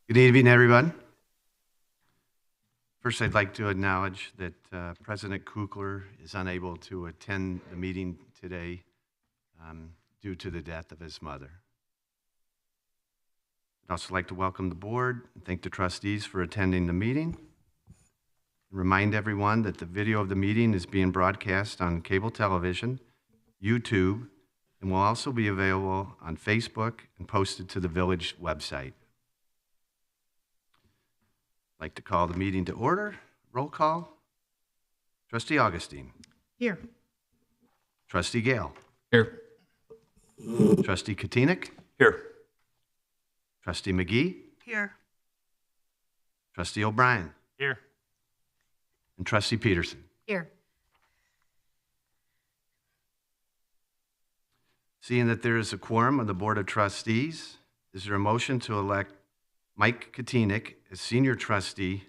Good evening, everyone. First, I'd like to acknowledge that President Kukler is unable to attend the meeting today due to the death of his mother. I'd also like to welcome the board and thank the trustees for attending the meeting. Remind everyone that the video of the meeting is being broadcast on cable television, YouTube, and will also be available on Facebook and posted to the village website. I'd like to call the meeting to order. Roll call. Trustee Augustine. Here. Trustee Gale. Here. Trustee Katenik. Here. Trustee McGee. Here. Trustee O'Brien. Here. And Trustee Peterson. Here. Seeing that there is a quorum of the Board of Trustees, is there a motion to elect Mike Katenik as Senior Trustee,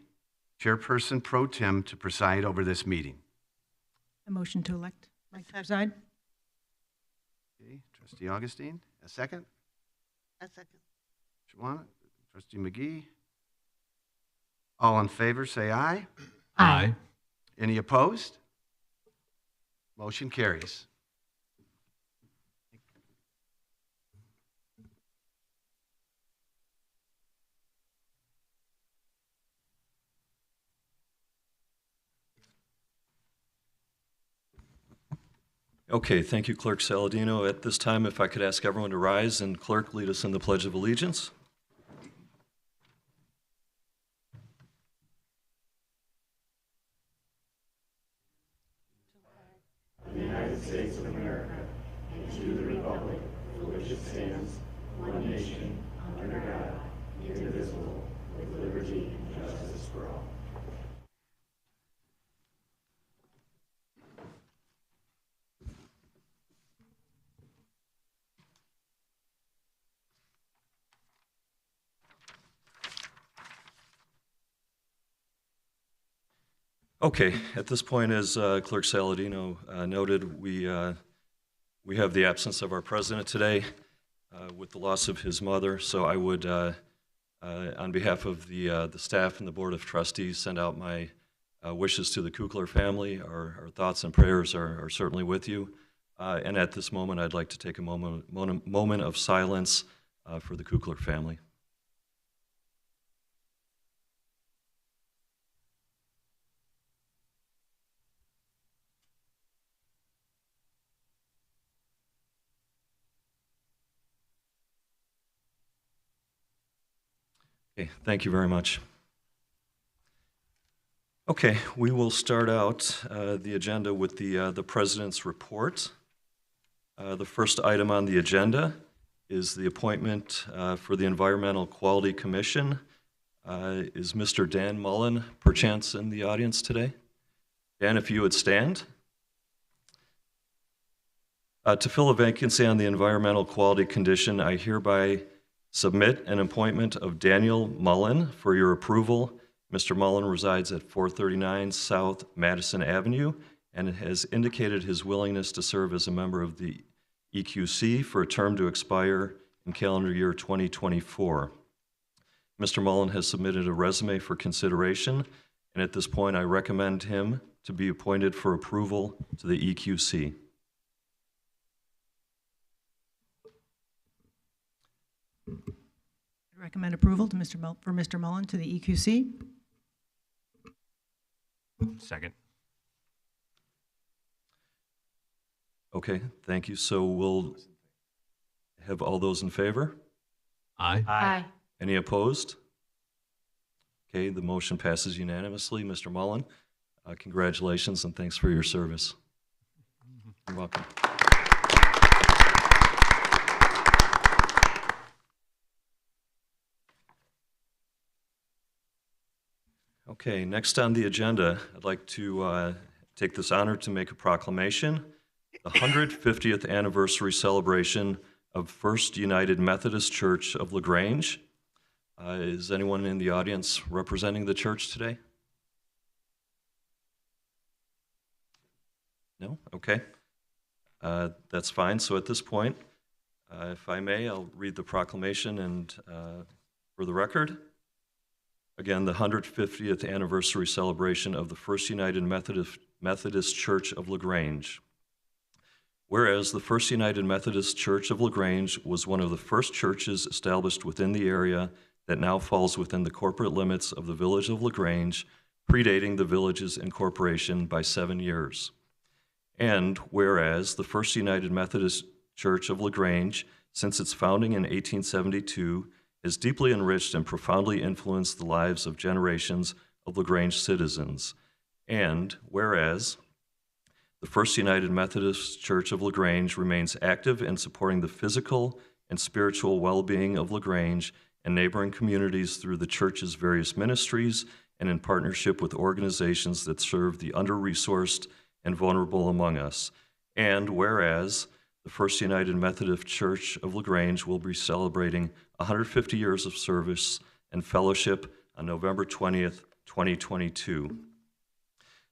Chairperson Pro Tem, to preside over this meeting? A motion to elect Mike to preside. Okay, Trustee Augustine, a second? A second. Shawana? Trustee McGee? All in favor, say aye. Aye. Any opposed? Motion carries. Okay, thank you, Clerk Saladino. At this time, if I could ask everyone to rise and Clerk lead us in the Pledge of Allegiance. Okay, at this point, as Clerk Saladino noted, we have the absence of our president today with the loss of his mother. So I would, on behalf of the staff and the Board of Trustees, send out my wishes to the Kukler family. Our thoughts and prayers are certainly with you. And at this moment, I'd like to take a moment of silence for the Kukler family. Okay, thank you very much. Okay, we will start out the agenda with the President's report. The first item on the agenda is the appointment for the Environmental Quality Commission. Is Mr. Dan Mullen perchance in the audience today? Dan, if you would stand. To fill a vacancy on the Environmental Quality Commission, I hereby submit an appointment of Daniel Mullen for your approval. Mr. Mullen resides at 439 South Madison Avenue and has indicated his willingness to serve as a member of the EQC for a term to expire in calendar year 2024. Mr. Mullen has submitted a resume for consideration, and at this point I recommend him to be appointed for approval to the EQC. I recommend approval to for Mr. Mullen to the EQC. Second. Okay, thank you. So we'll have all those in favor? Aye. Aye. Any opposed? Okay, the motion passes unanimously. Mr. Mullen, congratulations and thanks for your service. You're welcome. Okay, next on the agenda, I'd like to take this honor to make a proclamation. The 150th anniversary celebration of First United Methodist Church of LaGrange. Is anyone in the audience representing the church today? No? Okay. That's fine. So at this point, if I may, I'll read the proclamation and for the record. Again, the 150th anniversary celebration of the First United Methodist Church of LaGrange. Whereas the First United Methodist Church of LaGrange was one of the first churches established within the area that now falls within the corporate limits of the village of LaGrange, predating the village's incorporation by 7 years. And whereas the First United Methodist Church of LaGrange, since its founding in 1872, has deeply enriched and profoundly influenced the lives of generations of LaGrange citizens. And whereas the First United Methodist Church of LaGrange remains active in supporting the physical and spiritual well-being of LaGrange and neighboring communities through the church's various ministries and in partnership with organizations that serve the under-resourced and vulnerable among us. And whereas the First United Methodist Church of LaGrange will be celebrating 150 years of service and fellowship on November 20th, 2022.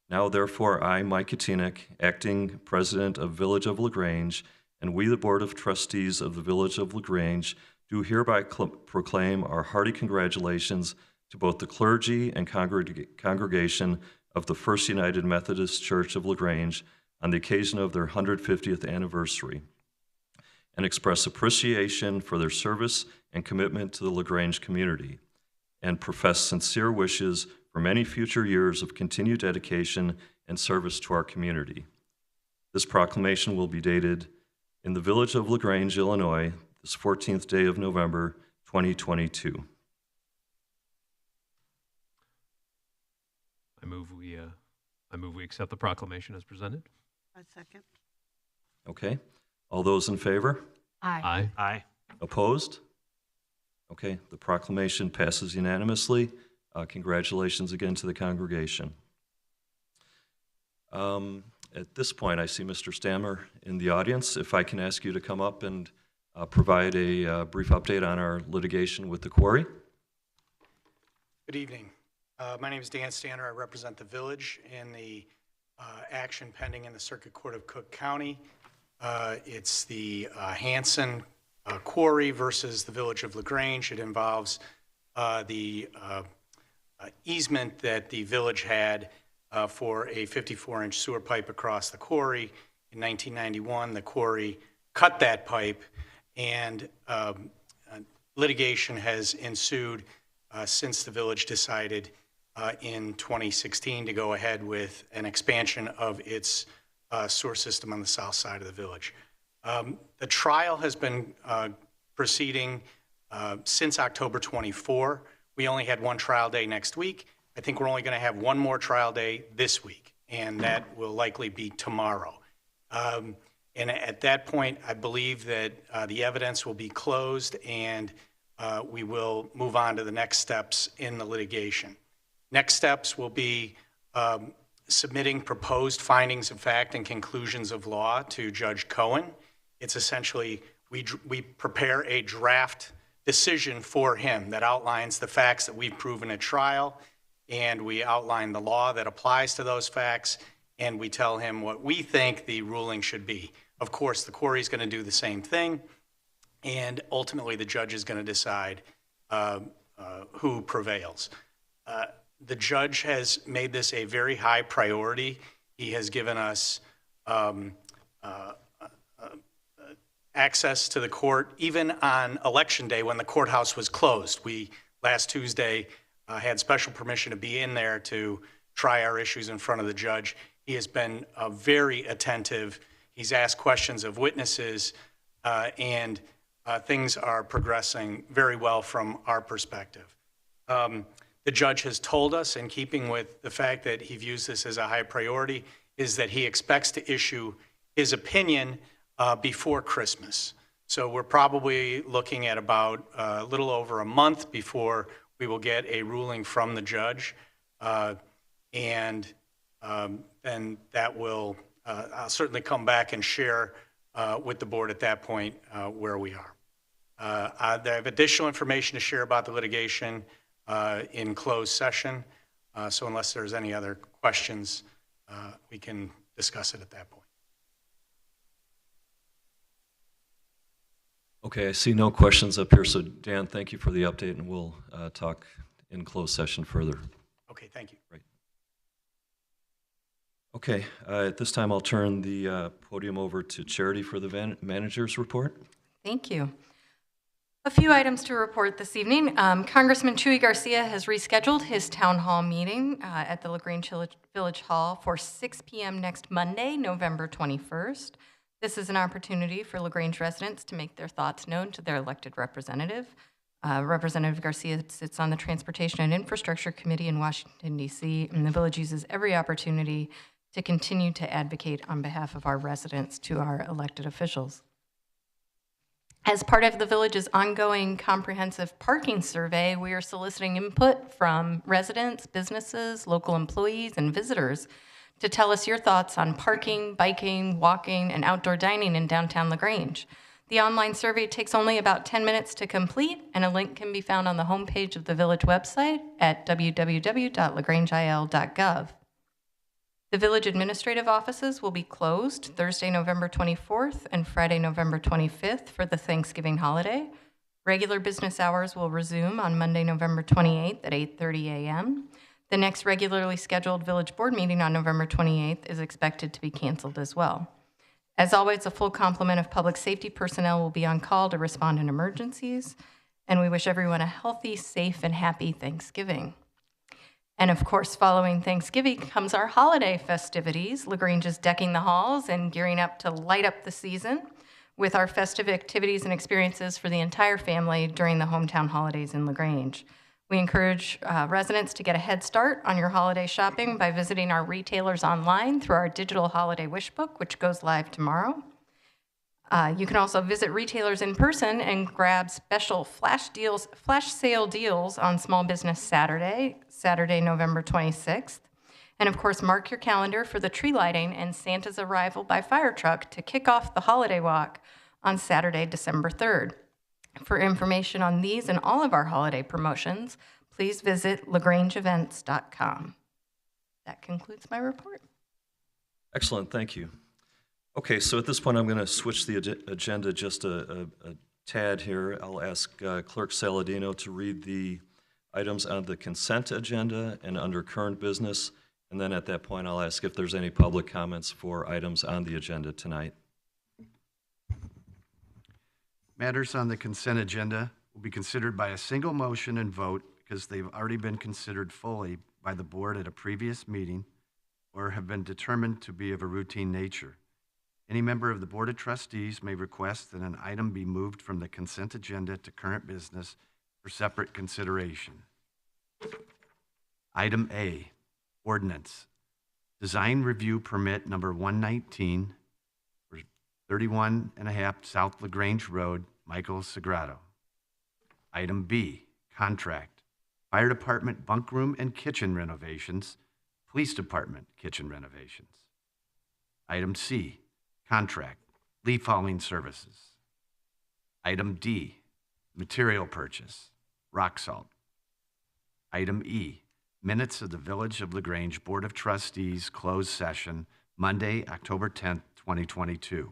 Now, therefore, I, Mike Katinik, acting president of Village of LaGrange, and we, the Board of Trustees of the Village of LaGrange, do hereby proclaim our hearty congratulations to both the clergy and congregation of the First United Methodist Church of LaGrange on the occasion of their 150th anniversary, and express appreciation for their service and commitment to the LaGrange community, and profess sincere wishes for many future years of continued dedication and service to our community. This proclamation will be dated in the village of LaGrange, Illinois, this 14th day of November, 2022. I move we accept the proclamation as presented. A second. Okay. All those in favor? Aye. Aye. Opposed? Okay, the proclamation passes unanimously. Congratulations again to the congregation. At this point, I see Mr. Stammer in the audience. If I can ask you to come up and provide a brief update on our litigation with the quarry. Good evening. My name is Dan Stander. I represent the village in the action pending in the Circuit Court of Cook County. It's the Hanson Quarry versus the village of LaGrange. It involves the easement that the village had for a 54-inch sewer pipe across the quarry. In 1991, the quarry cut that pipe, and litigation has ensued since the village decided in 2016 to go ahead with an expansion of its sewer system on the south side of the village. The trial has been proceeding since October 24. We only had one trial day next week. I think we're only going to have one more trial day this week, and that will likely be tomorrow. And at that point, I believe that the evidence will be closed, and we will move on to the next steps in the litigation. Next steps will be submitting proposed findings of fact and conclusions of law to Judge Cohen. It's essentially, we prepare a draft decision for him that outlines the facts that we've proven at trial, and we outline the law that applies to those facts, and we tell him what we think the ruling should be. Of course, the quarry is going to do the same thing, and ultimately the judge is going to decide who prevails. The judge has made this a very high priority. He has given us access to the court, even on Election Day when the courthouse was closed. We, last Tuesday, had special permission to be in there to try our issues in front of the judge. He has been very attentive. He's asked questions of witnesses, and things are progressing very well from our perspective. The judge has told us, in keeping with the fact that he views this as a high priority, is that he expects to issue his opinion before Christmas. So we're probably looking at about a little over a month before we will get a ruling from the judge. And then that will, I'll certainly come back and share with the board at that point where we are. I have additional information to share about the litigation in closed session. So unless there's any other questions, we can discuss it at that point. Okay, I see no questions up here, so Dan, thank you for the update, and we'll talk in closed session further. Okay, thank you. Right. Okay, at this time I'll turn the podium over to Charity for the manager's report. Thank you. A few items to report this evening. Congressman Chuy Garcia has rescheduled his town hall meeting at the LaGrange Village Hall for 6 p.m. next Monday, November 21st. This is an opportunity for LaGrange residents to make their thoughts known to their elected representative. Representative Garcia sits on the Transportation and Infrastructure Committee in Washington, D.C., and the village uses every opportunity to continue to advocate on behalf of our residents to our elected officials. As part of the village's ongoing comprehensive parking survey, we are soliciting input from residents, businesses, local employees, and visitors to tell us your thoughts on parking, biking, walking, and outdoor dining in downtown LaGrange. The online survey takes only about 10 minutes to complete, and a link can be found on the homepage of the village website at www.lagrangeil.gov. The village administrative offices will be closed Thursday, November 24th and Friday, November 25th for the Thanksgiving holiday. Regular business hours will resume on Monday, November 28th at 8:30 a.m. The next regularly scheduled village board meeting on November 28th is expected to be canceled as well. As always, a full complement of public safety personnel will be on call to respond in emergencies, and we wish everyone a healthy, safe, and happy Thanksgiving. And of course, following Thanksgiving comes our holiday festivities. LaGrange is decking the halls and gearing up to light up the season with our festive activities and experiences for the entire family during the hometown holidays in LaGrange. We encourage residents to get a head start on your holiday shopping by visiting our retailers online through our digital holiday wish book, which goes live tomorrow. You can also visit retailers in person and grab special flash sale deals on Small Business Saturday, November 26th. And of course, mark your calendar for the tree lighting and Santa's arrival by fire truck to kick off the holiday walk on Saturday, December 3rd. For information on these and all of our holiday promotions, please visit lagrangeevents.com. That concludes my report. Excellent, thank you. Okay, so at this point, I'm going to switch the agenda just a tad here. I'll ask Clerk Saladino to read the items on the consent agenda and under current business, and then at that point, I'll ask if there's any public comments for items on the agenda tonight. Matters on the consent agenda will be considered by a single motion and vote because they've already been considered fully by the board at a previous meeting or have been determined to be of a routine nature. Any member of the Board of Trustees may request that an item be moved from the consent agenda to current business for separate consideration. Item A, ordinance. Design Review Permit number 119 for 31.5 South LaGrange Road, Michael Sagrado. Item B, contract. Fire Department bunk room and kitchen renovations, Police Department kitchen renovations. Item C, contract, leaf hauling services. Item D, material purchase, rock salt. Item E, minutes of the Village of LaGrange Board of Trustees closed session, Monday, October 10th, 2022.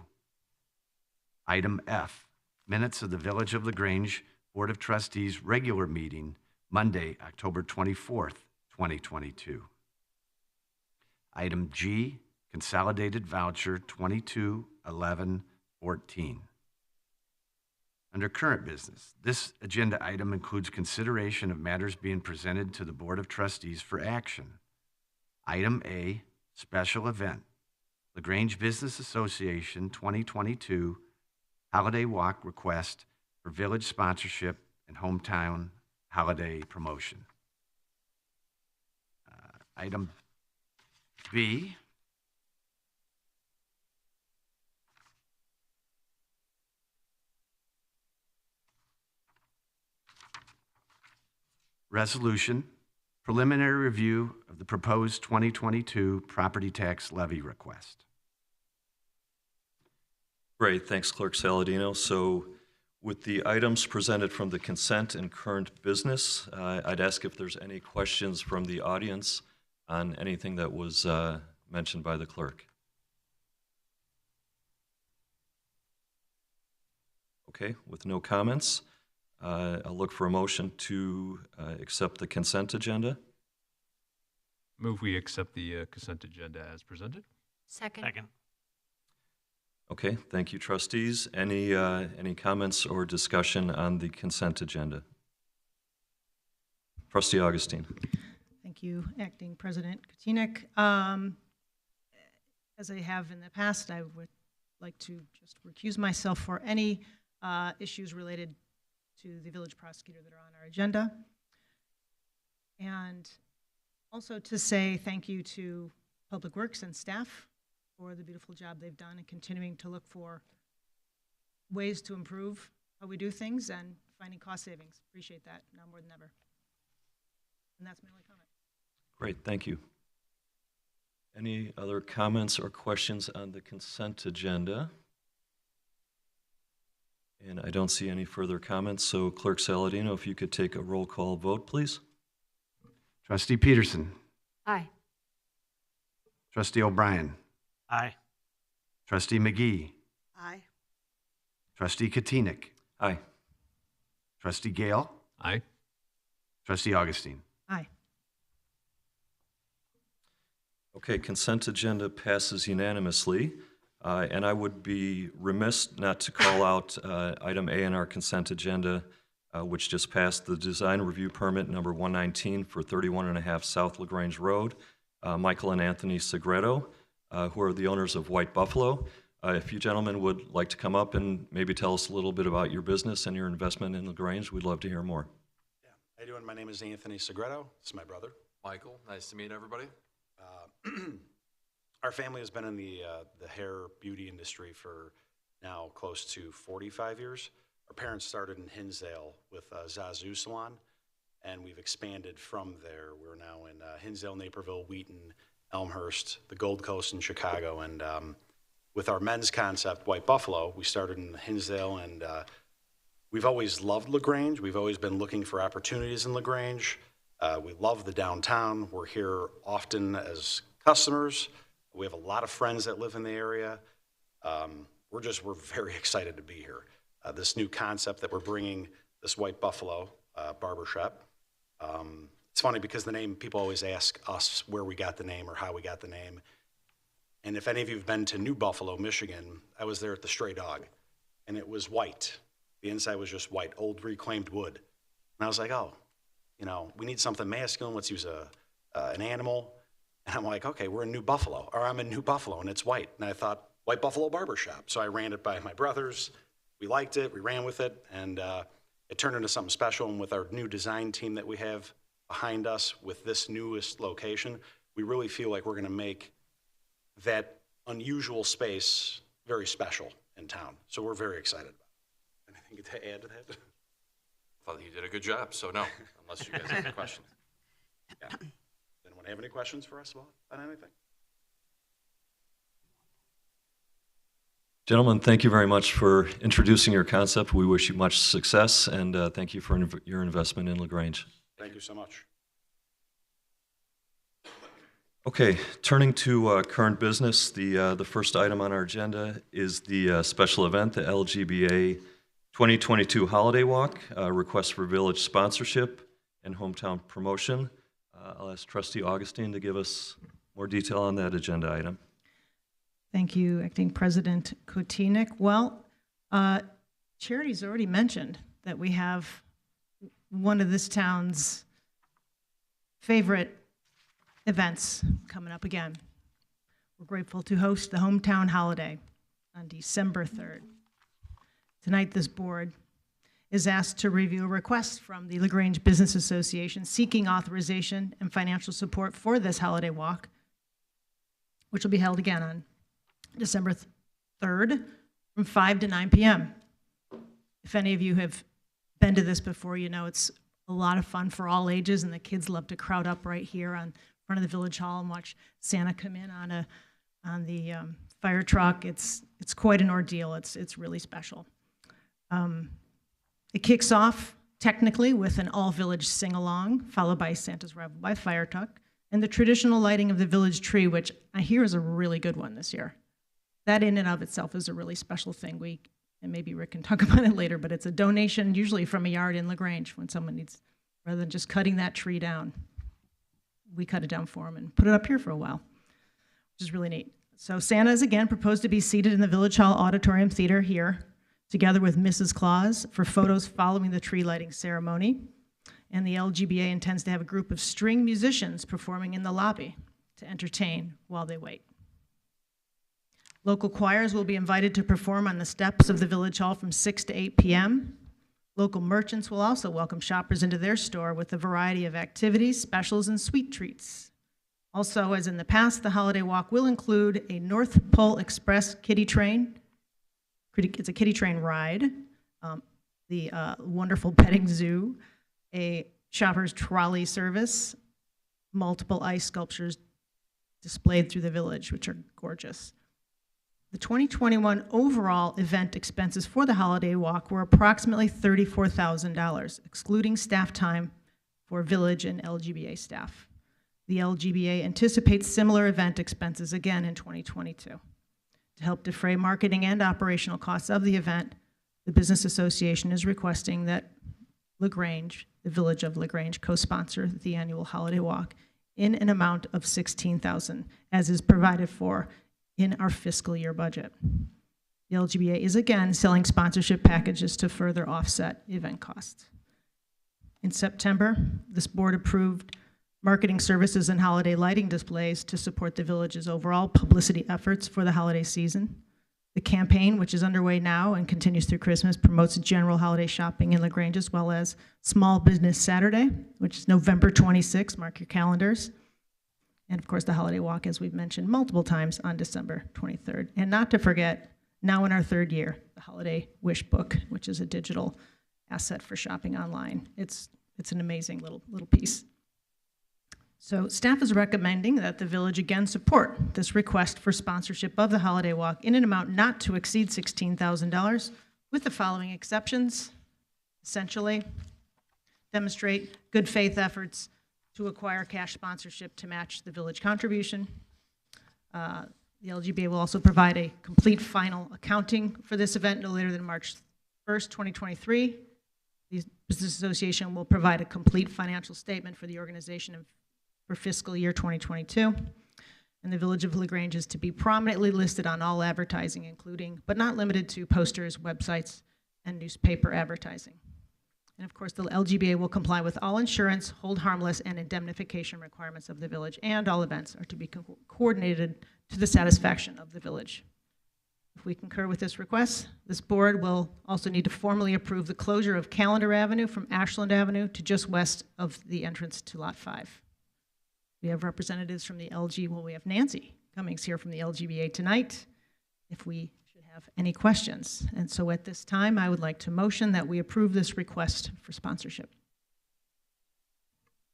Item F, minutes of the Village of LaGrange Board of Trustees regular meeting, Monday, October 24th, 2022. Item G, consolidated voucher 221114. Under current business, this agenda item includes consideration of matters being presented to the Board of Trustees for action. Item A, special event, LaGrange Business Association 2022 Holiday Walk request for village sponsorship and hometown holiday promotion. Item B, resolution, preliminary review of the proposed 2022 property tax levy request. Great, thanks, Clerk Saladino. So with the items presented from the consent and current business, I'd ask if there's any questions from the audience on anything that was mentioned by the clerk. Okay, with no comments, I'll look for a motion to accept the consent agenda. Move we accept the consent agenda as presented. Second. Okay, thank you, trustees. Any comments or discussion on the consent agenda? Trustee Augustine. Thank you, Acting President Kutinek. As I have in the past, I would like to just recuse myself for any issues related to the village prosecutor that are on our agenda. And also to say thank you to Public Works and staff for the beautiful job they've done and continuing to look for ways to improve how we do things and finding cost savings. Appreciate that now more than ever. And that's my only comment. Great, thank you. Any other comments or questions on the consent agenda? And I don't see any further comments, so Clerk Saladino, if you could take a roll call vote, please. Trustee Peterson. Aye. Trustee O'Brien. Aye. Trustee McGee. Aye. Trustee Kutinek. Aye. Trustee Gale. Aye. Trustee Augustine. Aye. Okay, consent agenda passes unanimously. And I would be remiss not to call out item A in our consent agenda, which just passed, the design review permit number 119 for 31.5 South LaGrange Road. Michael and Anthony Segreto, who are the owners of White Buffalo. If you gentlemen would like to come up and maybe tell us a little bit about your business and your investment in LaGrange, we'd love to hear more. Yeah. How you doing? My name is Anthony Segreto. This is my brother. Michael, nice to meet everybody. Our family has been in the hair beauty industry for now close to 45 years. Our parents started in Hinsdale with Zazu Salon, and we've expanded from there. We're now in Hinsdale, Naperville, Wheaton, Elmhurst, the Gold Coast, and Chicago. And with our men's concept, White Buffalo, we started in Hinsdale, and we've always loved LaGrange. We've always been looking for opportunities in LaGrange. We love the downtown. We're here often as customers. We have a lot of friends that live in the area. We're very excited to be here. This new concept that we're bringing, this White Buffalo barbershop. It's funny because the name, people always ask us where we got the name or how we got the name. And if any of you have been to New Buffalo, Michigan, I was there at the Stray Dog, and it was white. The inside was just white, old reclaimed wood. And I was like, oh, we need something masculine. Let's use an animal. And I'm like, okay, we're in New Buffalo, or I'm in New Buffalo, and it's white. And I thought, White Buffalo Barbershop. So I ran it by my brothers. We liked it. We ran with it. And it turned into something special. And with our new design team that we have behind us with this newest location, we really feel like we're going to make that unusual space very special in town. So we're very excited about it. Anything to add to that? I thought you did a good job, so no, unless you guys have any questions. Yeah. Anyone have any questions for us about anything? Gentlemen, thank you very much for introducing your concept. We wish you much success, and thank you for your investment in LaGrange. Thank you so much. Okay, turning to current business, the first item on our agenda is the special event, the LGBA 2022 Holiday Walk, request for village sponsorship and hometown promotion. I'll ask Trustee Augustine to give us more detail on that agenda item. Thank you, Acting President Kotinik. Well, Charity's already mentioned that we have one of this town's favorite events coming up again. We're grateful to host the Hometown Holiday on December 3rd. Tonight, this board is asked to review a request from the LaGrange Business Association seeking authorization and financial support for this holiday walk, which will be held again on December 3rd from 5 to 9 p.m. If any of you have been to this before, you know it's a lot of fun for all ages, and the kids love to crowd up right here on front of the Village Hall and watch Santa come in on the fire truck. It's quite an ordeal. It's really special. It kicks off technically with an all-village sing-along, followed by Santa's Revel by fire truck, and the traditional lighting of the village tree, which I hear is a really good one this year. That in and of itself is a really special thing. And maybe Rick can talk about it later, but it's a donation usually from a yard in LaGrange when someone needs, rather than just cutting that tree down. We cut it down for them and put it up here for a while, which is really neat. So Santa is again proposed to be seated in the Village Hall Auditorium Theater here, together with Mrs. Claus for photos following the tree lighting ceremony. And the LGBA intends to have a group of string musicians performing in the lobby to entertain while they wait. Local choirs will be invited to perform on the steps of the Village Hall from 6 to 8 p.m. Local merchants will also welcome shoppers into their store with a variety of activities, specials, and sweet treats. Also, as in the past, the holiday walk will include a North Pole Express kiddie train. It's a kiddie train ride, the wonderful petting zoo, a shopper's trolley service, multiple ice sculptures displayed through the village, which are gorgeous. The 2021 overall event expenses for the holiday walk were approximately $34,000, excluding staff time for village and LGBA staff. The LGBA anticipates similar event expenses again in 2022. To help defray marketing and operational costs of the event, the Business Association is requesting that LaGrange, the Village of LaGrange, co-sponsor the annual holiday walk in an amount of $16,000, as is provided for in our fiscal year budget. The LGBA is again selling sponsorship packages to further offset event costs. In September, this board approved marketing services and holiday lighting displays to support the village's overall publicity efforts for the holiday season. The campaign, which is underway now and continues through Christmas, promotes general holiday shopping in LaGrange, as well as Small Business Saturday, which is November 26th, mark your calendars. And of course, the holiday walk, as we've mentioned multiple times, on December 23rd. And not to forget, now in our third year, the Holiday Wish Book, which is a digital asset for shopping online. It's an amazing little piece. So staff is recommending that the village again support this request for sponsorship of the holiday walk in an amount not to exceed $16,000, with the following exceptions. Essentially, demonstrate good faith efforts to acquire cash sponsorship to match the village contribution. The LGBA will also provide a complete final accounting for this event no later than March 1st, 2023. The Business Association will provide a complete financial statement for the organization for fiscal year 2022. And the Village of LaGrange is to be prominently listed on all advertising, including, but not limited to, posters, websites, and newspaper advertising. And of course, the LGBA will comply with all insurance, hold harmless, and indemnification requirements of the village, and all events are to be coordinated to the satisfaction of the village. If we concur with this request, this board will also need to formally approve the closure of Calendar Avenue from Ashland Avenue to just west of the entrance to Lot 5. We have representatives from the we have Nancy Cummings here from the LGBA tonight, if we should have any questions. And so at this time, I would like to motion that we approve this request for sponsorship.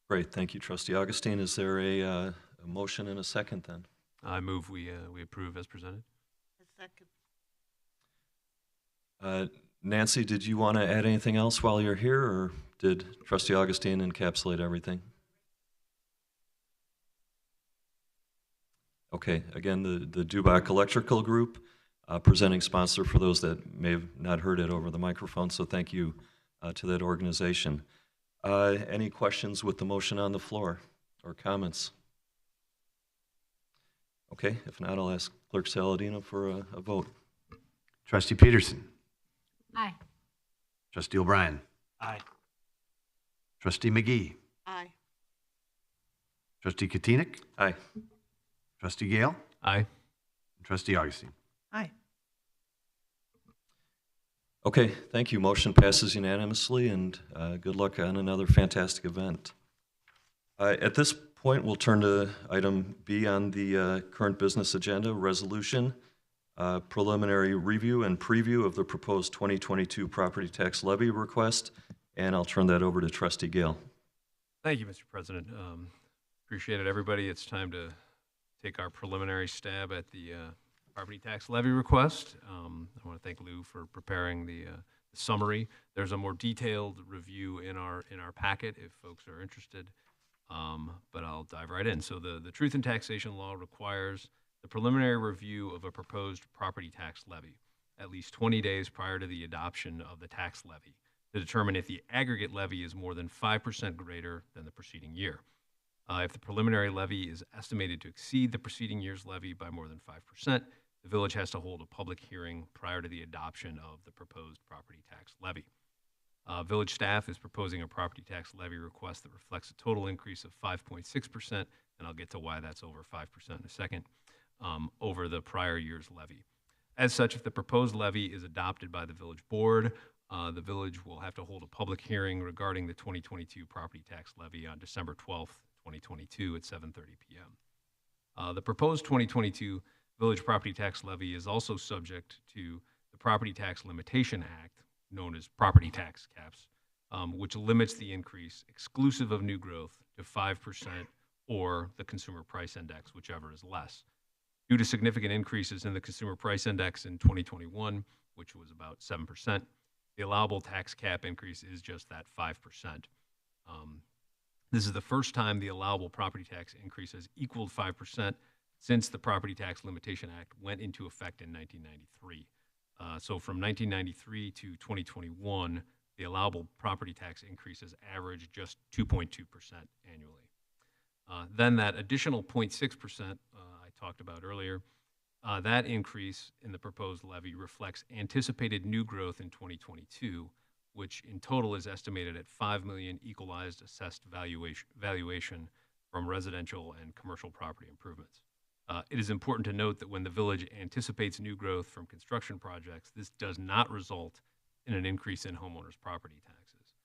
Great, thank you, Trustee Augustine. Is there a motion and a second then? I move we approve as presented. Nancy, did you want to add anything else while you're here, or did Trustee Augustine encapsulate everything? Okay, again, the Dubach Electrical Group, presenting sponsor for those that may have not heard it over the microphone, so thank you to that organization. Any questions with the motion on the floor or comments? Okay, if not, I'll ask Clerk Saladino for a vote. Trustee Peterson. Aye. Trustee O'Brien. Aye. Trustee McGee. Aye. Trustee Katina. Aye. Trustee Gale. Aye. And Trustee Augustine. Aye. Okay, thank you. Motion passes unanimously, and good luck on another fantastic event. At this point, we'll turn to item B on the current business agenda, resolution, preliminary review and preview of the proposed 2022 property tax levy request, and I'll turn that over to Trustee Gale. Thank you, Mr. President. Appreciate it, everybody. It's time to take our preliminary stab at the property tax levy request. I want to thank Lou for preparing the summary. There's a more detailed review in our packet if folks are interested, but I'll dive right in. So the Truth in Taxation law requires the preliminary review of a proposed property tax levy at least 20 days prior to the adoption of the tax levy to determine if the aggregate levy is more than 5% greater than the preceding year. If the preliminary levy is estimated to exceed the preceding year's levy by more than 5%, the village has to hold a public hearing prior to the adoption of the proposed property tax levy. Village staff is proposing a property tax levy request that reflects a total increase of 5.6%, and I'll get to why that's over 5% in a second, over the prior year's levy. As such, if the proposed levy is adopted by the village board, the village will have to hold a public hearing regarding the 2022 property tax levy on December 12th, 2022 at 7:30 p.m. The proposed 2022 village property tax levy is also subject to the Property Tax Limitation Act, known as property tax caps, which limits the increase exclusive of new growth to 5% or the Consumer Price Index, whichever is less. Due to significant increases in the Consumer Price Index in 2021, which was about 7%, the allowable tax cap increase is just that 5%. This is the first time the allowable property tax increase has equaled 5% since the Property Tax Limitation Act went into effect in 1993. So from 1993 to 2021, the allowable property tax increases average just 2.2% annually. Then that additional 0.6% I talked about earlier, that increase in the proposed levy reflects anticipated new growth in 2022, which in total is estimated at $5 million equalized assessed valuation from residential and commercial property improvements. It is important to note that when the village anticipates new growth from construction projects, this does not result in an increase in homeowners' property taxes.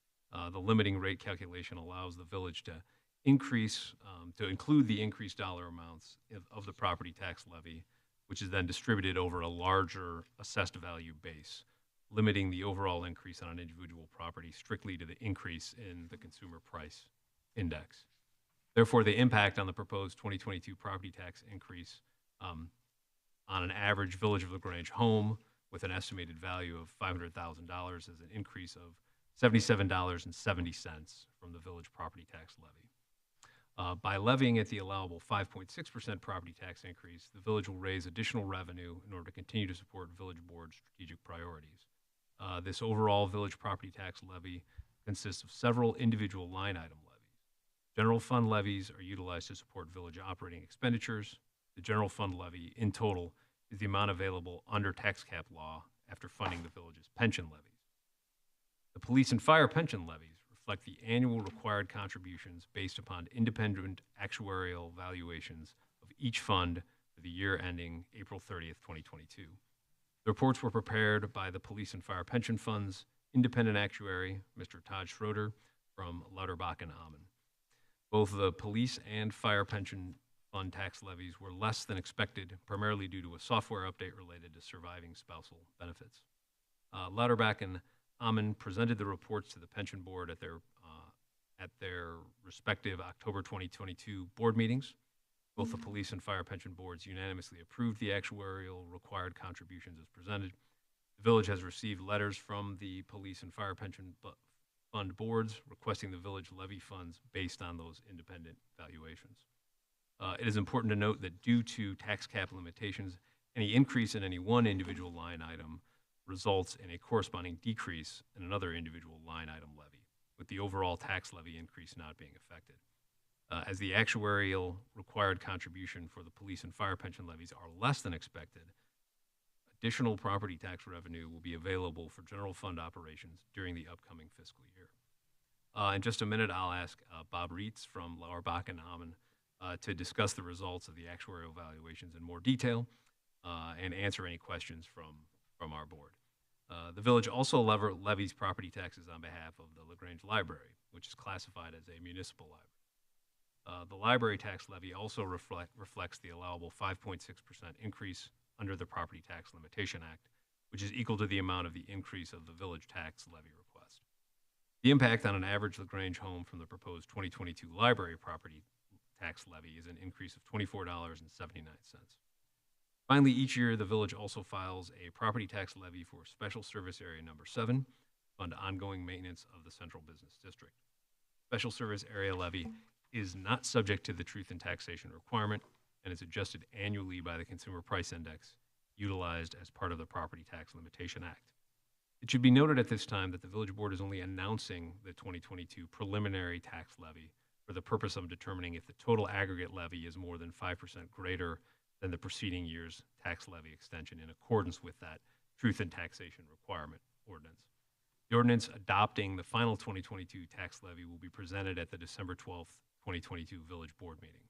The limiting rate calculation allows the village to include the increased dollar amounts of the property tax levy, which is then distributed over a larger assessed value base, limiting the overall increase on an individual property strictly to the increase in the consumer price index. Therefore, the impact on the proposed 2022 property tax increase on an average Village of LaGrange home with an estimated value of $500,000 is an increase of $77.70 from the village property tax levy. By levying at the allowable 5.6% property tax increase, the village will raise additional revenue in order to continue to support village board's strategic priorities. This overall village property tax levy consists of several individual line item levies. General fund levies are utilized to support village operating expenditures. The general fund levy in total is the amount available under tax cap law after funding the village's pension levies. The police and fire pension levies reflect the annual required contributions based upon independent actuarial valuations of each fund for the year ending April 30th, 2022. The reports were prepared by the Police and Fire Pension Fund's independent actuary, Mr. Todd Schroeder from Lauterbach and Amann. Both the police and fire pension fund tax levies were less than expected, primarily due to a software update related to surviving spousal benefits. Lauterbach and Amann presented the reports to the pension board at their respective October 2022 board meetings. Both the police and fire pension boards unanimously approved the actuarial required contributions as presented. The village has received letters from the police and fire pension fund boards requesting the village levy funds based on those independent valuations. It is important to note that due to tax cap limitations, any increase in any one individual line item results in a corresponding decrease in another individual line item levy, with the overall tax levy increase not being affected. As the actuarial required contribution for the police and fire pension levies are less than expected, additional property tax revenue will be available for general fund operations during the upcoming fiscal year. In just a minute, I'll ask Bob Reitz from Lauterbach and Amann to discuss the results of the actuarial valuations in more detail and answer any questions from our board. The village also levies property taxes on behalf of the LaGrange Library, which is classified as a municipal library. The library tax levy also reflects the allowable 5.6% increase under the Property Tax Limitation Act, which is equal to the amount of the increase of the village tax levy request. The impact on an average LaGrange home from the proposed 2022 library property tax levy is an increase of $24.79. Finally, each year, the village also files a property tax levy for Special Service Area Number 7, fund ongoing maintenance of the Central Business District. Special Service Area levy is not subject to the truth in taxation requirement and is adjusted annually by the Consumer Price Index utilized as part of the Property Tax Limitation Act. It should be noted at this time that the village board is only announcing the 2022 preliminary tax levy for the purpose of determining if the total aggregate levy is more than 5% greater than the preceding year's tax levy extension in accordance with that truth in taxation requirement ordinance. The ordinance adopting the final 2022 tax levy will be presented at the December 12th, 2022 village board meeting.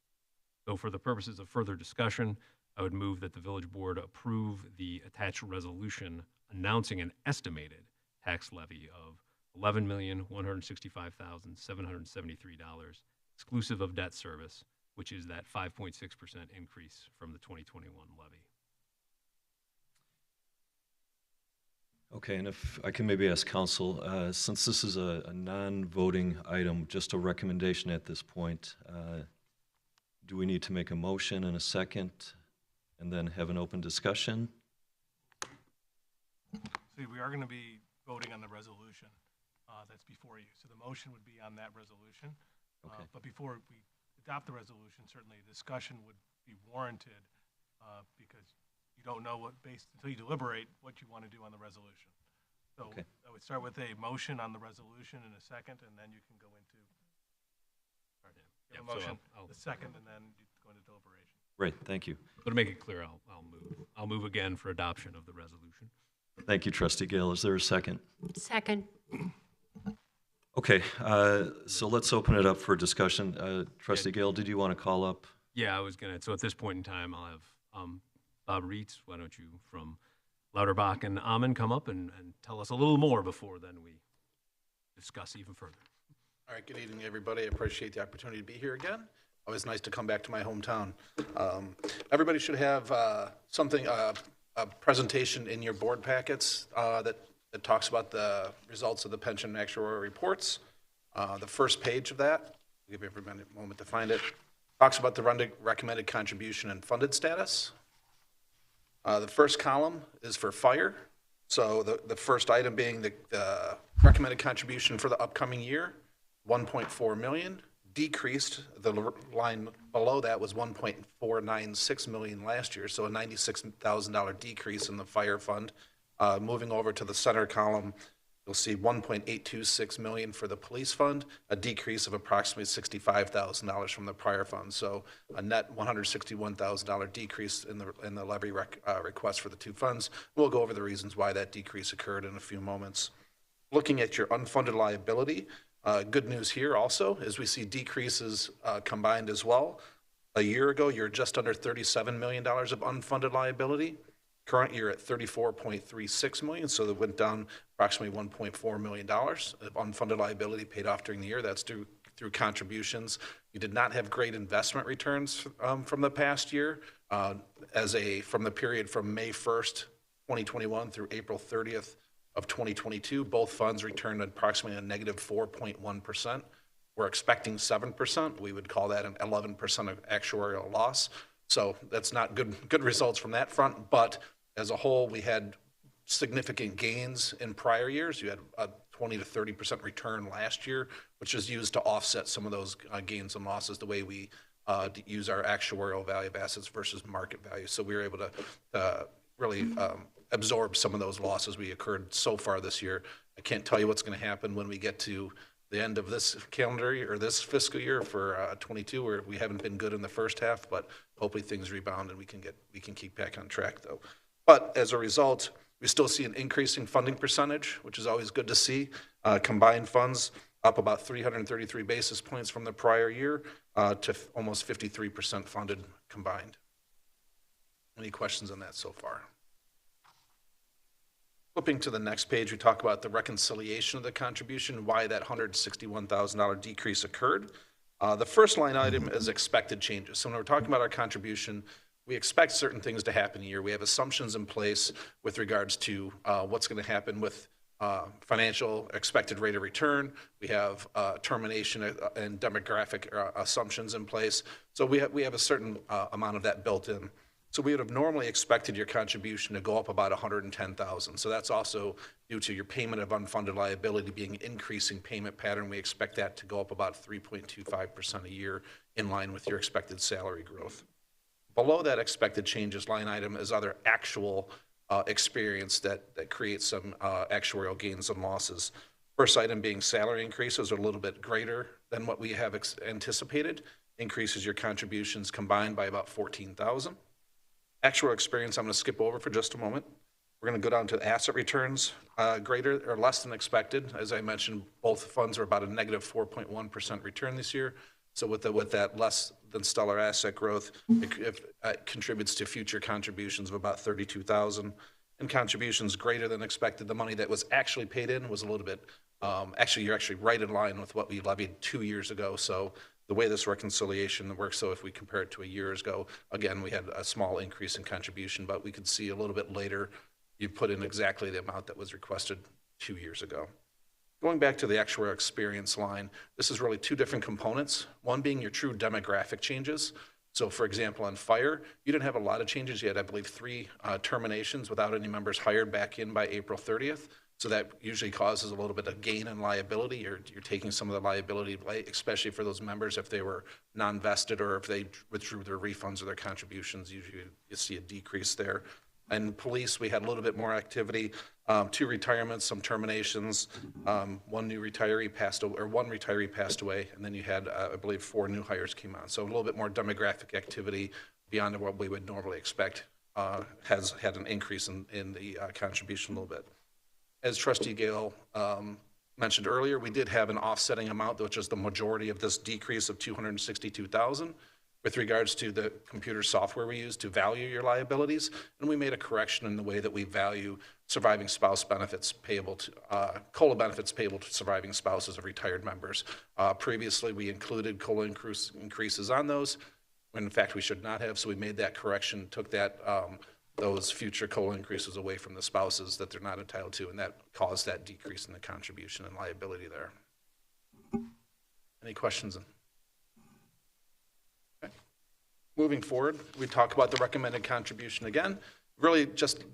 So for the purposes of further discussion, I would move that the village board approve the attached resolution announcing an estimated tax levy of $11,165,773, exclusive of debt service, which is that 5.6% increase from the 2021 levy. Okay, and if I can maybe ask council, since this is a non-voting item, just a recommendation at this point, do we need to make a motion and a second and then have an open discussion? So we are going to be voting on the resolution that's before you. So the motion would be on that resolution. Okay. But before we adopt the resolution, certainly a discussion would be warranted because you don't know until you deliberate what you want to do on the resolution. So Okay. I would start with a motion on the resolution in a second, and then you can go into, Yeah, a so motion, I'll- the second, and then you go into deliberation. Great, thank you. So to make it clear, I'll move again for adoption of the resolution. Thank you, Trustee Gale. Is there a second? Second. Okay, so let's open it up for discussion. Trustee Gale, did you want to call up? Yeah, I was gonna, so at this point in time, I'll have Bob Reitz, why don't you, from Lauterbach and Amen, come up and tell us a little more before then we discuss even further. All right, good evening, everybody. I appreciate the opportunity to be here again. Always nice to come back to my hometown. Everybody should have something, a presentation in your board packets that talks about the results of the pension actuarial reports. The first page of that, I'll give everybody a moment to find it, talks about the recommended contribution and funded status. The first column is for fire. So the first item being the recommended contribution for the upcoming year, 1.4 million, decreased. The line below that was 1.496 million last year, so a $96,000 decrease in the fire fund. Moving over to the center column, you'll see 1.826 million for the police fund, a decrease of approximately $65,000 from the prior fund. So a net $161,000 decrease in the levy request for the two funds. We'll go over the reasons why that decrease occurred in a few moments. Looking at your unfunded liability, good news here also is we see decreases combined as well. A year ago, you're just under $37 million of unfunded liability. Current year at $34.36 million, so that went down approximately $1.4 million of unfunded liability paid off during the year. That's through contributions. You did not have great investment returns from the past year. From the period from May 1st, 2021 through April 30th of 2022, both funds returned approximately a negative 4.1%. We're expecting 7%. We would call that an 11% of actuarial loss. So that's not good results from that front, but as a whole, we had significant gains in prior years. You had a 20 to 30% return last year, which is used to offset some of those gains and losses, the way we use our actuarial value of assets versus market value. So we were able to really absorb some of those losses we occurred so far this year. I can't tell you what's going to happen when we get to the end of this calendar year or this fiscal year for 22, where we haven't been good in the first half, but hopefully things rebound and we can keep back on track though. But as a result, we still see an increasing funding percentage, which is always good to see. Combined funds up about 333 basis points from the prior year to almost 53% funded combined. Any questions on that so far? Flipping to the next page, we talk about the reconciliation of the contribution, why that $161,000 decrease occurred. The first line item is expected changes. So when we're talking about our contribution, we expect certain things to happen here. We have assumptions in place with regards to what's going to happen with financial expected rate of return. We have termination and demographic assumptions in place. So we have a certain amount of that built in. So we would have normally expected your contribution to go up about $110,000. So that's also due to your payment of unfunded liability being an increasing payment pattern. We expect that to go up about 3.25% a year in line with your expected salary growth. Below that expected changes line item is other actual experience that creates some actuarial gains and losses. First item being salary increases are a little bit greater than what we have anticipated. Increases your contributions combined by about $14,000. Actual experience, I'm going to skip over for just a moment. We're going to go down to asset returns, greater or less than expected. As I mentioned, both funds are about a negative 4.1% return this year. So with that less than stellar asset growth, it contributes to future contributions of about $32,000. And contributions greater than expected, the money that was actually paid in was a little bit, you're actually right in line with what we levied 2 years ago. So the way this reconciliation works, so if we compare it to a year ago, again, we had a small increase in contribution, but we could see a little bit later, you put in exactly the amount that was requested 2 years ago. Going back to the actuarial experience line, this is really two different components, one being your true demographic changes. So for example, on fire, you didn't have a lot of changes. You had, I believe, 3 terminations without any members hired back in by April 30th. So that usually causes a little bit of gain in liability. You're taking some of the liability, especially for those members if they were non-vested or if they withdrew their refunds or their contributions. Usually you see a decrease there. And police, we had a little bit more activity, 2 retirements, some terminations, one retiree passed away, and then you had, I believe, 4 new hires came on. So a little bit more demographic activity beyond what we would normally expect has had an increase in the contribution a little bit. As Trustee Gale mentioned earlier, we did have an offsetting amount, which is the majority of this decrease of $262,000 with regards to the computer software we use to value your liabilities. And we made a correction in the way that we value surviving spouse benefits payable to, COLA benefits payable to surviving spouses of retired members. Previously, we included COLA increases on those, when in fact we should not have, so we made that correction, took that, those future COLA increases away from the spouses that they're not entitled to, and that caused that decrease in the contribution and liability there. Any questions? Okay. Moving forward, we talk about the recommended contribution again. Really just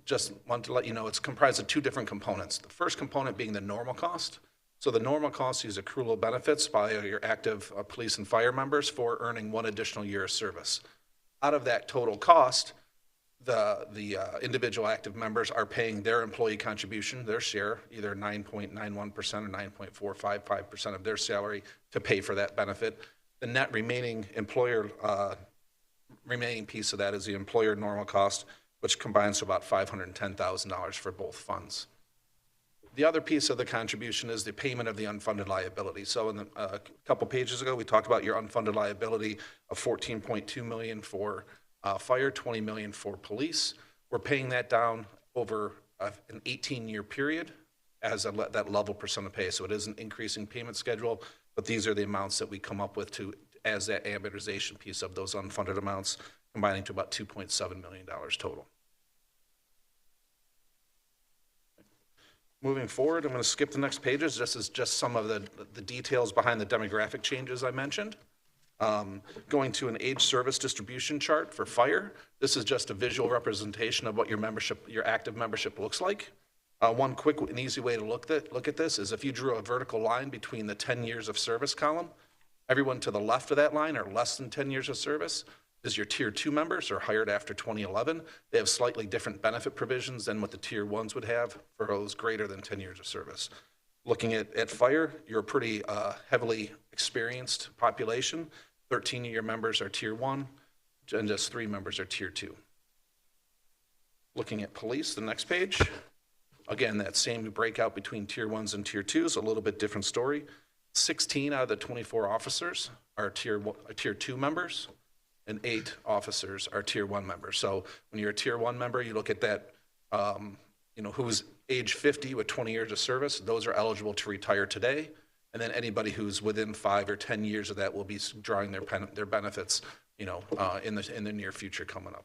want to let you know it's comprised of 2 different components. The first component being the normal cost. So the normal cost is accrual of benefits by your active police and fire members for earning 1 additional year of service. Out of that total cost, the individual active members are paying their employee contribution, their share, either 9.91% or 9.455% of their salary to pay for that benefit. The net remaining remaining piece of that is the employer normal cost, which combines to about $510,000 for both funds. The other piece of the contribution is the payment of the unfunded liability. So in a couple pages ago, we talked about your unfunded liability of $14.2 million for fire, $20 million for police. We're paying that down over an 18-year period as that level percent of pay. So it is an increasing payment schedule, but these are the amounts that we come up with as that amortization piece of those unfunded amounts, combining to about $2.7 million total. Moving forward, I'm going to skip the next pages. This is just some of the details behind the demographic changes I mentioned. Going to an age service distribution chart for fire. This is just a visual representation of what your active membership looks like. One quick and easy way to look at this is if you drew a vertical line between the 10 years of service column, everyone to the left of that line are less than 10 years of service. Is your Tier 2 members are hired after 2011. They have slightly different benefit provisions than what the Tier 1s would have for those greater than 10 years of service. Looking at fire, you're a pretty heavily experienced population. 13 of your members are Tier 1, and just 3 members are Tier 2. Looking at police, the next page. Again, that same breakout between Tier 1s and Tier 2s, a little bit different story. 16 out of the 24 officers are Tier 2 members, and 8 officers are Tier 1 members. So when you're a Tier 1 member, you look at that, who's age 50 with 20 years of service, those are eligible to retire today. And then anybody who's within 5 or 10 years of that will be drawing their benefits, in the near future coming up.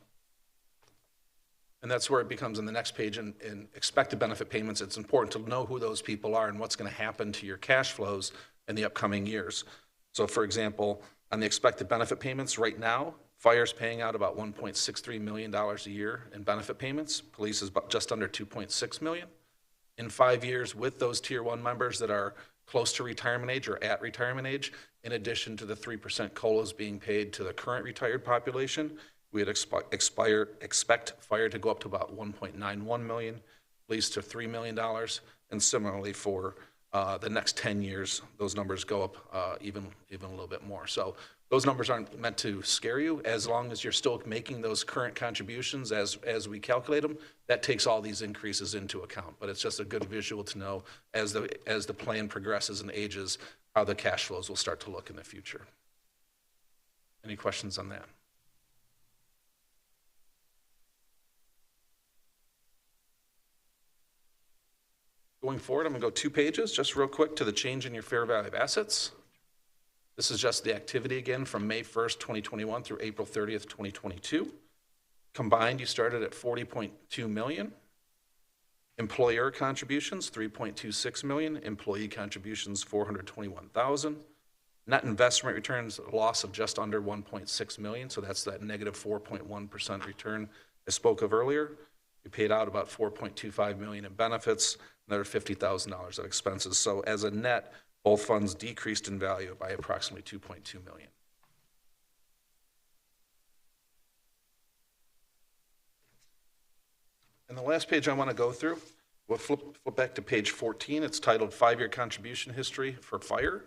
And that's where it becomes in the next page in expected benefit payments. It's important to know who those people are and what's going to happen to your cash flows in the upcoming years. So for example, on the expected benefit payments right now, fire's paying out about $1.63 million a year in benefit payments. Police is just under $2.6 million. In 5 years, with those Tier 1 members that are close to retirement age or at retirement age, in addition to the 3% COLAs being paid to the current retired population, we would expect fire to go up to about $1.91 million, police to $3 million, and similarly for the next 10 years, those numbers go up even a little bit more. So those numbers aren't meant to scare you. As long as you're still making those current contributions as we calculate them, that takes all these increases into account. But it's just a good visual to know as the plan progresses and ages, how the cash flows will start to look in the future. Any questions on that? Going forward, I'm going to go 2 pages, just real quick, to the change in your fair value of assets. This is just the activity again from May 1st, 2021 through April 30th, 2022. Combined, you started at $40.2 million. Employer contributions, $3.26 million. Employee contributions, $421,000. Net investment returns, a loss of just under $1.6 million, so that's that negative 4.1% return I spoke of earlier. We paid out about $4.25 million in benefits, another $50,000 of expenses. So as a net, both funds decreased in value by approximately $2.2 million. And the last page I want to go through, we'll flip back to page 14. It's titled 5-Year Contribution History for Fire.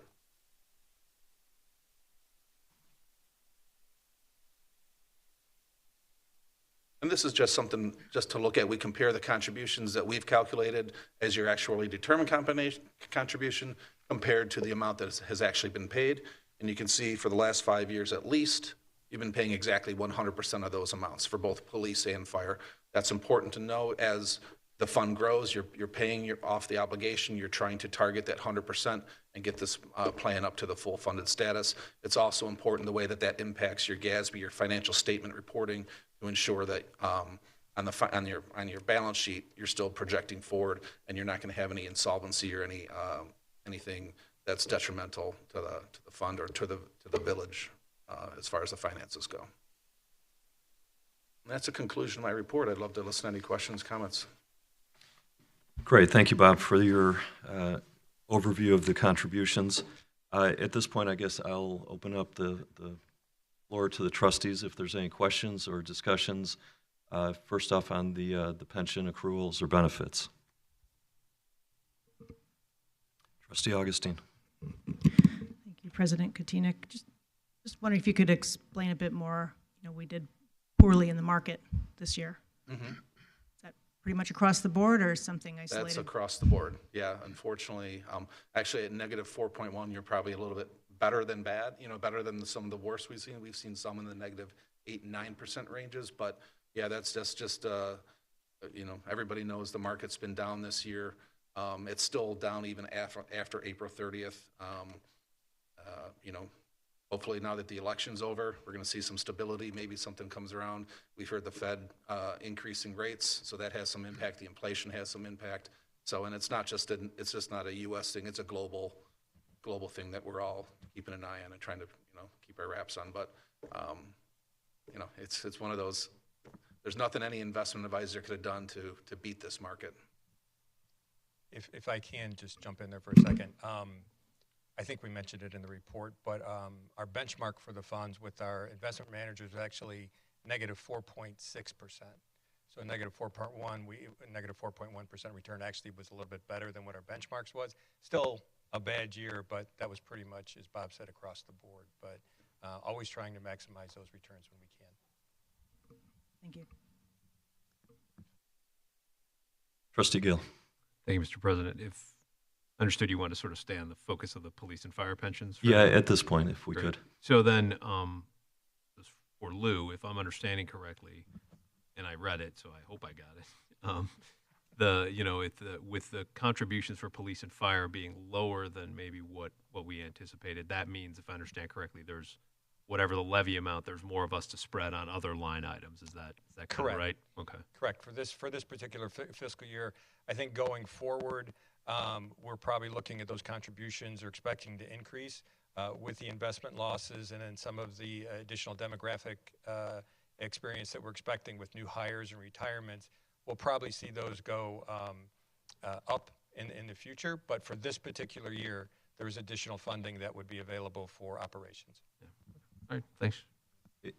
And this is just something just to look at. We compare the contributions that we've calculated as your actually determined contribution compared to the amount that has actually been paid. And you can see for the last 5 years at least, you've been paying exactly 100% of those amounts for both police and fire. That's important to know. As the fund grows, you're paying off the obligation. You're trying to target that 100% and get this plan up to the full funded status. It's also important the way that impacts your GASB, your financial statement reporting, to ensure that on your balance sheet you're still projecting forward and you're not going to have any insolvency or anything that's detrimental to the fund or to the village as far as the finances go. And that's a conclusion of my report. I'd love to listen to any questions, comments. Great. Thank you, Bob, for your overview of the contributions. At this point, I guess I'll open up the floor to the trustees if there's any questions or discussions. First off, on the pension accruals or benefits. Trustee Augustine. Thank you, President Katina. Just wondering if you could explain a bit more. We did poorly in the market this year. Mm-hmm. Is that pretty much across the board or something isolated? That's across the board. Yeah, unfortunately, actually at negative 4.1, you're probably a little bit better than bad, better than some of the worst we've seen. We've seen some in the negative 8 and 9% ranges, but yeah, that's just everybody knows the market's been down this year. It's still down even after April 30th. Hopefully now that the election's over, we're going to see some stability. Maybe something comes around. We've heard the Fed increasing rates, so that has some impact. The inflation has some impact. So, and it's just not a U.S. thing. It's a global thing that we're all keeping an eye on and trying to keep our wraps on. But it's one of those. There's nothing any investment advisor could have done to beat this market. If I can just jump in there for a second. I think we mentioned it in the report, but our benchmark for the funds with our investment managers is actually negative 4.6%. So negative 4.1, negative 4.1% return actually was a little bit better than what our benchmarks was. Still a bad year, but that was pretty much, as Bob said, across the board. But always trying to maximize those returns when we can. Thank you. Trustee Gill. Thank you, Mr. President. If understood, you want to sort of stay on the focus of the police and fire pensions? Yeah, at this point, if we Great. could. So then, for Lou, if I'm understanding correctly, and I read it, so I hope I got it. With the contributions for police and fire being lower than maybe what we anticipated, that means, if I understand correctly, there's whatever the levy amount, there's more of us to spread on other line items. Is that kind of right? Okay. Correct. For this particular fiscal year, I think going forward, we're probably looking at those contributions or expecting to increase with the investment losses and then some of the additional demographic experience that we're expecting with new hires and retirements. We'll probably see those go up in the future, but for this particular year, there is additional funding that would be available for operations. Yeah. All right, thanks.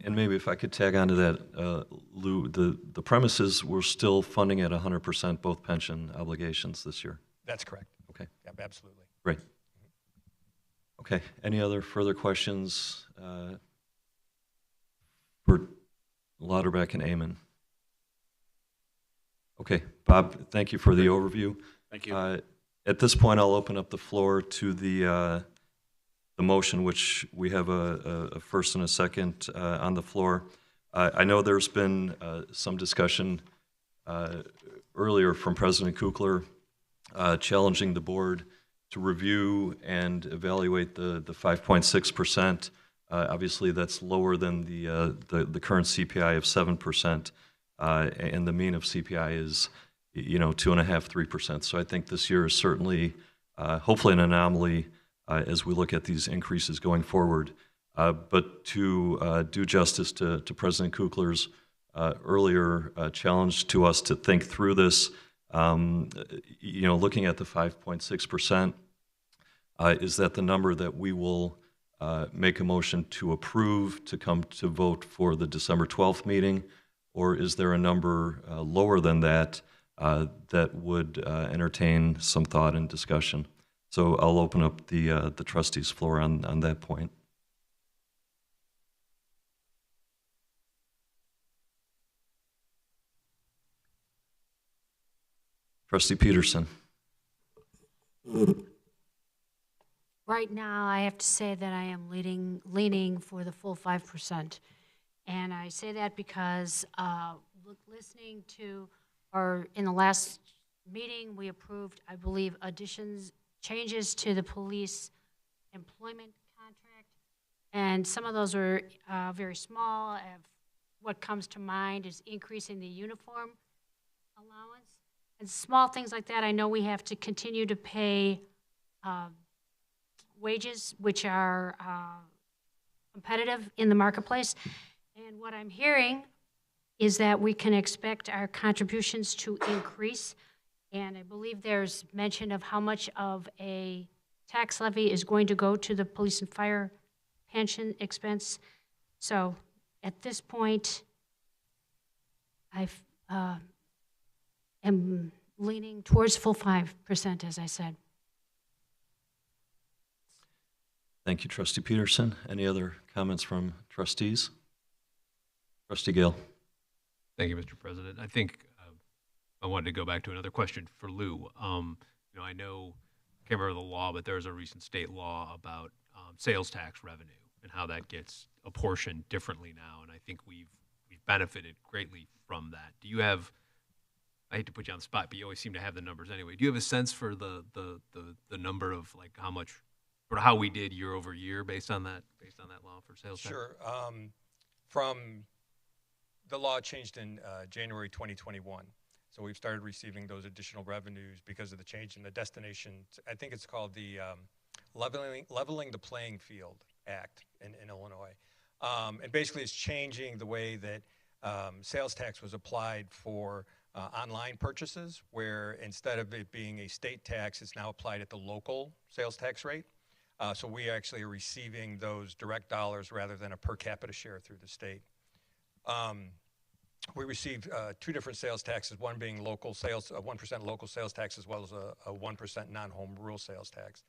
And maybe if I could tag on to that, Lou, the premise is we're still funding at 100% both pension obligations this year. That's correct. Okay. Yep, absolutely. Great. Okay. Any other further questions for Lauterbach and Amon? Okay. Bob, thank you for the overview. Thank you. At this point, I'll open up the floor to the motion, which we have a first and a second on the floor. I know there's been some discussion earlier from President Kukler challenging the board to review and evaluate the 5.6%. Obviously, that's lower than the current CPI of 7%, and the mean of CPI is 2.5%, 3%. So I think this year is certainly, hopefully, an anomaly as we look at these increases going forward. But to do justice to President Kukler's earlier challenge to us to think through this, looking at the 5.6%, is that the number that we will make a motion to approve to come to vote for the December 12th meeting? Or is there a number lower than that that would entertain some thought and discussion? So I'll open up the trustees' floor on that point. Trustee Peterson. Right now, I have to say that I am leaning for the full 5%. And I say that because listening to, or in the last meeting, we approved, I believe, changes to the police employment contract. And some of those are very small. What comes to mind is increasing the uniform allowance. And small things like that, I know we have to continue to pay wages, which are competitive in the marketplace. And what I'm hearing is that we can expect our contributions to increase. And I believe there's mention of how much of a tax levy is going to go to the police and fire pension expense. So at this point, I am leaning towards full 5%, as I said. Thank you, Trustee Peterson. Any other comments from trustees? Trustee Gale. Thank you, Mr. President. I think I wanted to go back to another question for Lou. I know, I can't remember the law, but there's a recent state law about sales tax revenue and how that gets apportioned differently now. And I think we've benefited greatly from that. Do you have, I hate to put you on the spot, but you always seem to have the numbers anyway. Do you have a sense for the number of like how much, or how we did year over year based on that law for sales tax? Sure. From the law changed in January 2021. So we've started receiving those additional revenues because of the change in the destination. I think it's called the Leveling the Playing Field Act in Illinois. And basically it's changing the way that sales tax was applied for online purchases, where instead of it being a state tax, it's now applied at the local sales tax rate. So we actually are receiving those direct dollars rather than a per capita share through the state. We received two different sales taxes, one being local sales, 1% local sales tax, as well as a 1% non-home rural sales tax.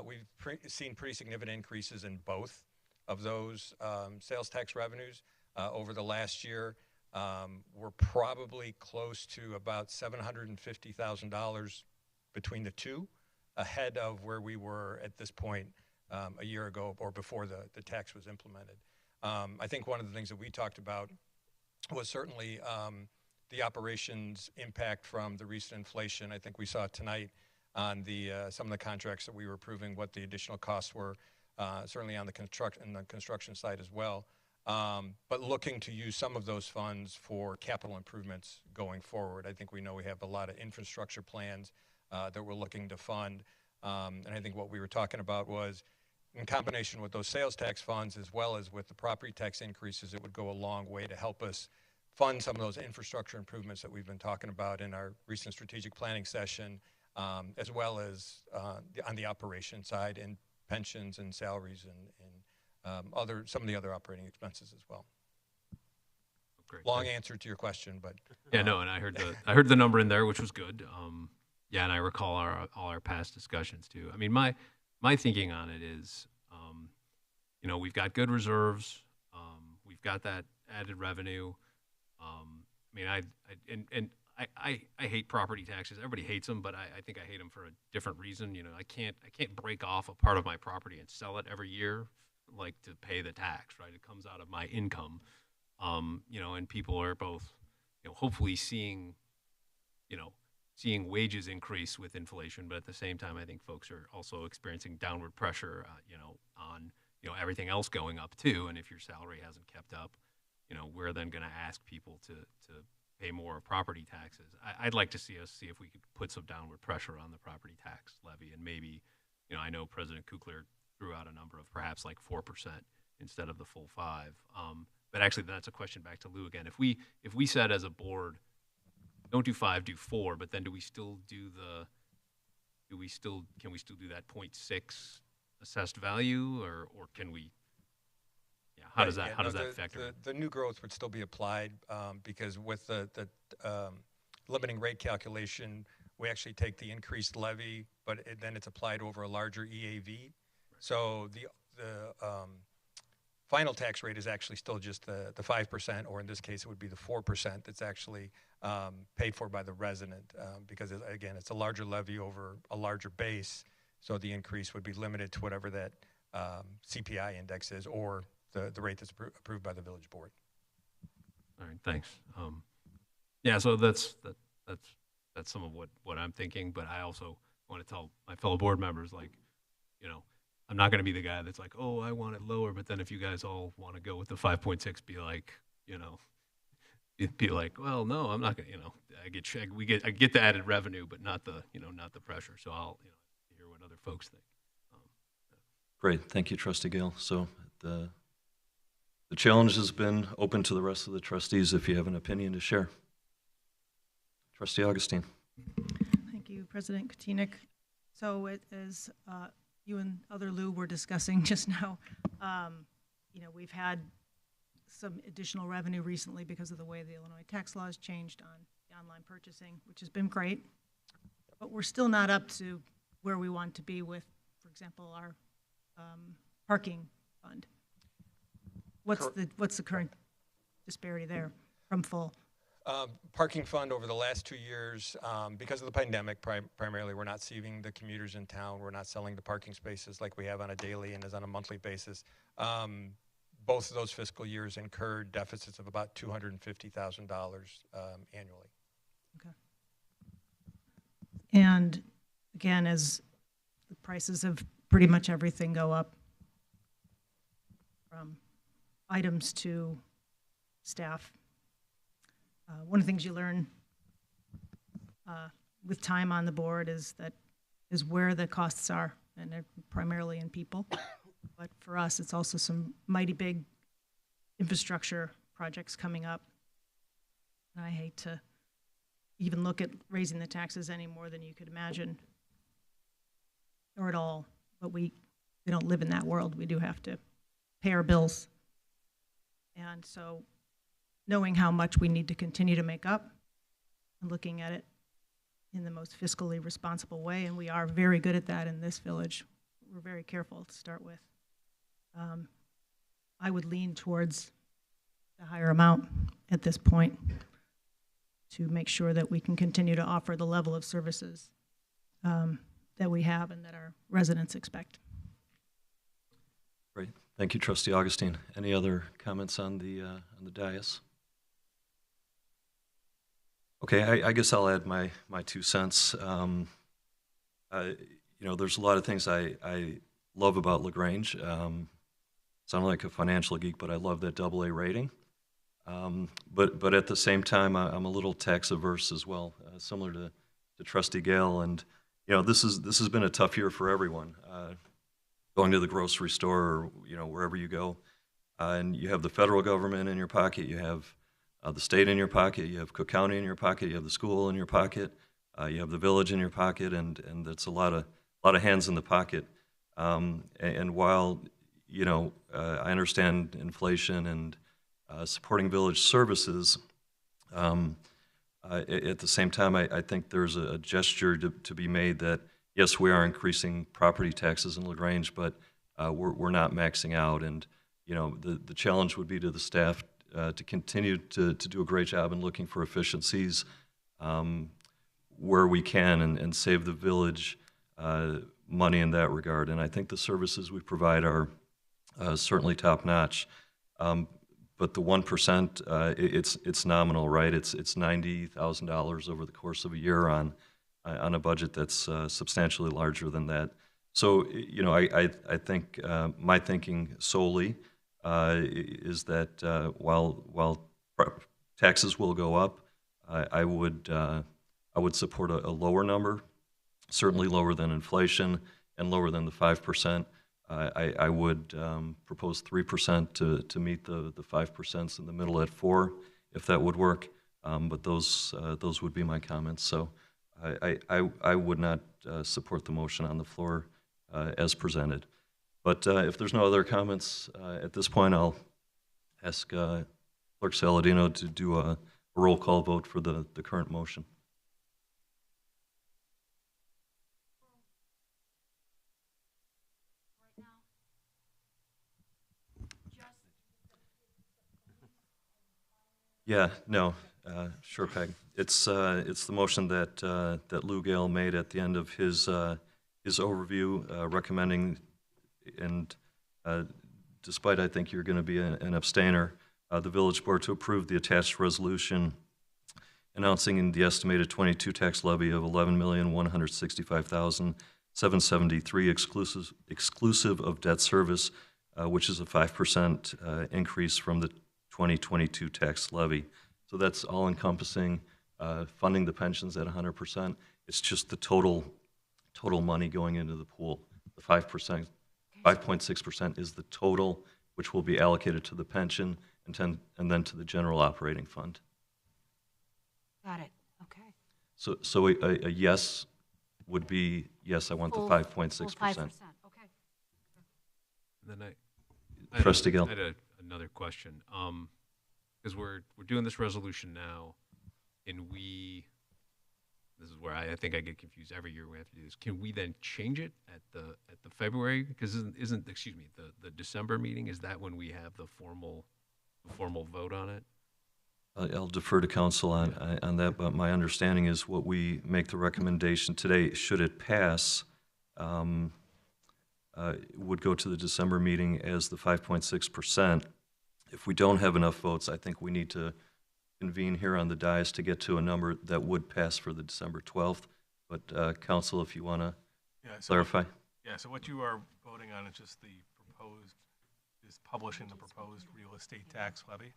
We've seen pretty significant increases in both of those sales tax revenues over the last year. We're probably close to about $750,000 between the two, ahead of where we were at this point a year ago or before the tax was implemented. I think one of the things that we talked about was certainly the operations impact from the recent inflation. I think we saw tonight on some of the contracts that we were approving what the additional costs were, certainly on the construction side as well. But looking to use some of those funds for capital improvements going forward. I think we know we have a lot of infrastructure plans that we're looking to fund. And I think what we were talking about was, in combination with those sales tax funds as well as with the property tax increases, it would go a long way to help us fund some of those infrastructure improvements that we've been talking about in our recent strategic planning session, as well as on the operation side in pensions and salaries and some of the other operating expenses as well. Great. Long answer to your question, but yeah, no, and I heard the number in there, which was good. Yeah, and I recall all our past discussions too. I mean, my thinking on it is, we've got good reserves, we've got that added revenue. I hate property taxes. Everybody hates them, but I think I hate them for a different reason. I can't break off a part of my property and sell it every year, like to pay the tax, right? It comes out of my income, and people are both, hopefully seeing wages increase with inflation, but at the same time, I think folks are also experiencing downward pressure, on, everything else going up too. And if your salary hasn't kept up, we're then going to ask people to pay more property taxes. I'd like to see if we could put some downward pressure on the property tax levy, and maybe, I know President Kukler threw out a number of perhaps like 4% instead of the full 5%. But actually, that's a question back to Lou again. If we said as a board, don't do 5, do 4, but then can we still do that 0.6 assessed value, or can we? Yeah, how Right, does that, yeah, how no, does that factor in? The new growth would still be applied, because with the limiting rate calculation, we actually take the increased levy, but then it's applied over a larger EAV. So the final tax rate is actually still just the 5%, or in this case, it would be the 4% that's actually paid for by the resident, because again, it's a larger levy over a larger base, so the increase would be limited to whatever that CPI index is, or the rate that's approved by the village board. All right, thanks. Yeah, so that's some of what I'm thinking, but I also want to tell my fellow board members, like, you know, I'm not going to be the guy that's like, oh, I want it lower, but then if you guys all want to go with the 5.6, be like, you know, it'd be like, well, no, I'm not going to, you know, I get the added revenue, but not the, you know, not the pressure. So I'll, you know, hear what other folks think. Great, thank you, Trustee Gale. So the challenge has been open to the rest of the trustees if you have an opinion to share. Trustee Augustine. Thank you, President Kotinik. So it is, you and other Lou were discussing just now, you know, we've had some additional revenue recently because of the way the Illinois tax laws changed on the online purchasing, which has been great. But we're still not up to where we want to be with, for example, our parking fund. What's the current disparity there from full? Parking fund over the last 2 years, because of the pandemic, primarily, we're not seeing the commuters in town. We're not selling the parking spaces like we have on a daily and as on a monthly basis. Both of those fiscal years incurred deficits of about $250,000 annually. Okay. And again, as the prices of pretty much everything go up, from items to staff, one of the things you learn with time on the board is where the costs are, and they're primarily in people. But for us, it's also some mighty big infrastructure projects coming up. And I hate to even look at raising the taxes any more than you could imagine, or at all. But we don't live in that world. We do have to pay our bills. And so knowing how much we need to continue to make up and looking at it in the most fiscally responsible way, and we are very good at that in this village. We're very careful to start with. I would lean towards the higher amount at this point to make sure that we can continue to offer the level of services that we have and that our residents expect. Great. Thank you, Trustee Augustine. Any other comments on the dais? Okay, I guess I'll add my 2 cents. You know, there's a lot of things I love about LaGrange. Sound like a financial geek, but I love that AA rating. But at the same time, I'm a little tax averse as well, similar to Trustee Gale. And you know, this has been a tough year for everyone. Going to the grocery store, or you know, wherever you go, and you have the federal government in your pocket, you have the state in your pocket, you have Cook County in your pocket, you have the school in your pocket, you have the village in your pocket, and it's a lot of hands in the pocket. And while you know, I understand inflation and supporting village services, at the same time, I think there's a gesture to be made that yes, we are increasing property taxes in LaGrange, but we're not maxing out. And you know, the challenge would be to the staff to continue to do a great job in looking for efficiencies where we can and save the village money in that regard. And I think the services we provide are certainly top notch. But the 1%, it's nominal, right? It's $90,000 over the course of a year on a budget that's substantially larger than that. So, you know, I think my thinking solely is that while taxes will go up, I would support a lower number, certainly lower than inflation and lower than the 5%. I would propose 3% to meet the 5% in the middle at 4%, if that would work. But those would be my comments. So I would not support the motion on the floor as presented. But if there's no other comments at this point, I'll ask Clerk Saladino to do a roll call vote for the current motion. Yeah, no, sure, Peg. It's the motion that Lou Gale made at the end of his overview, recommending, and despite I think you're going to be an abstainer, the village board to approve the attached resolution announcing the estimated 22 tax levy of $11,165,773 exclusive of debt service, which is a 5% increase from the 2022 tax levy. So that's all encompassing, funding the pensions at 100%. It's just the total money going into the pool. The 5%, 5.6% is the total, which will be allocated to the pension and then to the general operating fund. Got it, okay. So a yes would be, yes, I want the 5.6%. 5%, okay. Then Trustee Gill. I had another question. Because we're doing this resolution now, and this is where I think I get confused every year we have to do this. Can we then change it at the February? Because isn't excuse me, the December meeting, is that when we have the formal vote on it? I'll defer to council on that, but my understanding is what we make the recommendation today, should it pass, would go to the December meeting as the 5.6%. If we don't have enough votes, I think we need to convene here on the dais to get to a number that would pass for the December 12th. But council, if you want to clarify. So what you are voting on is just publishing the proposed real estate tax levy.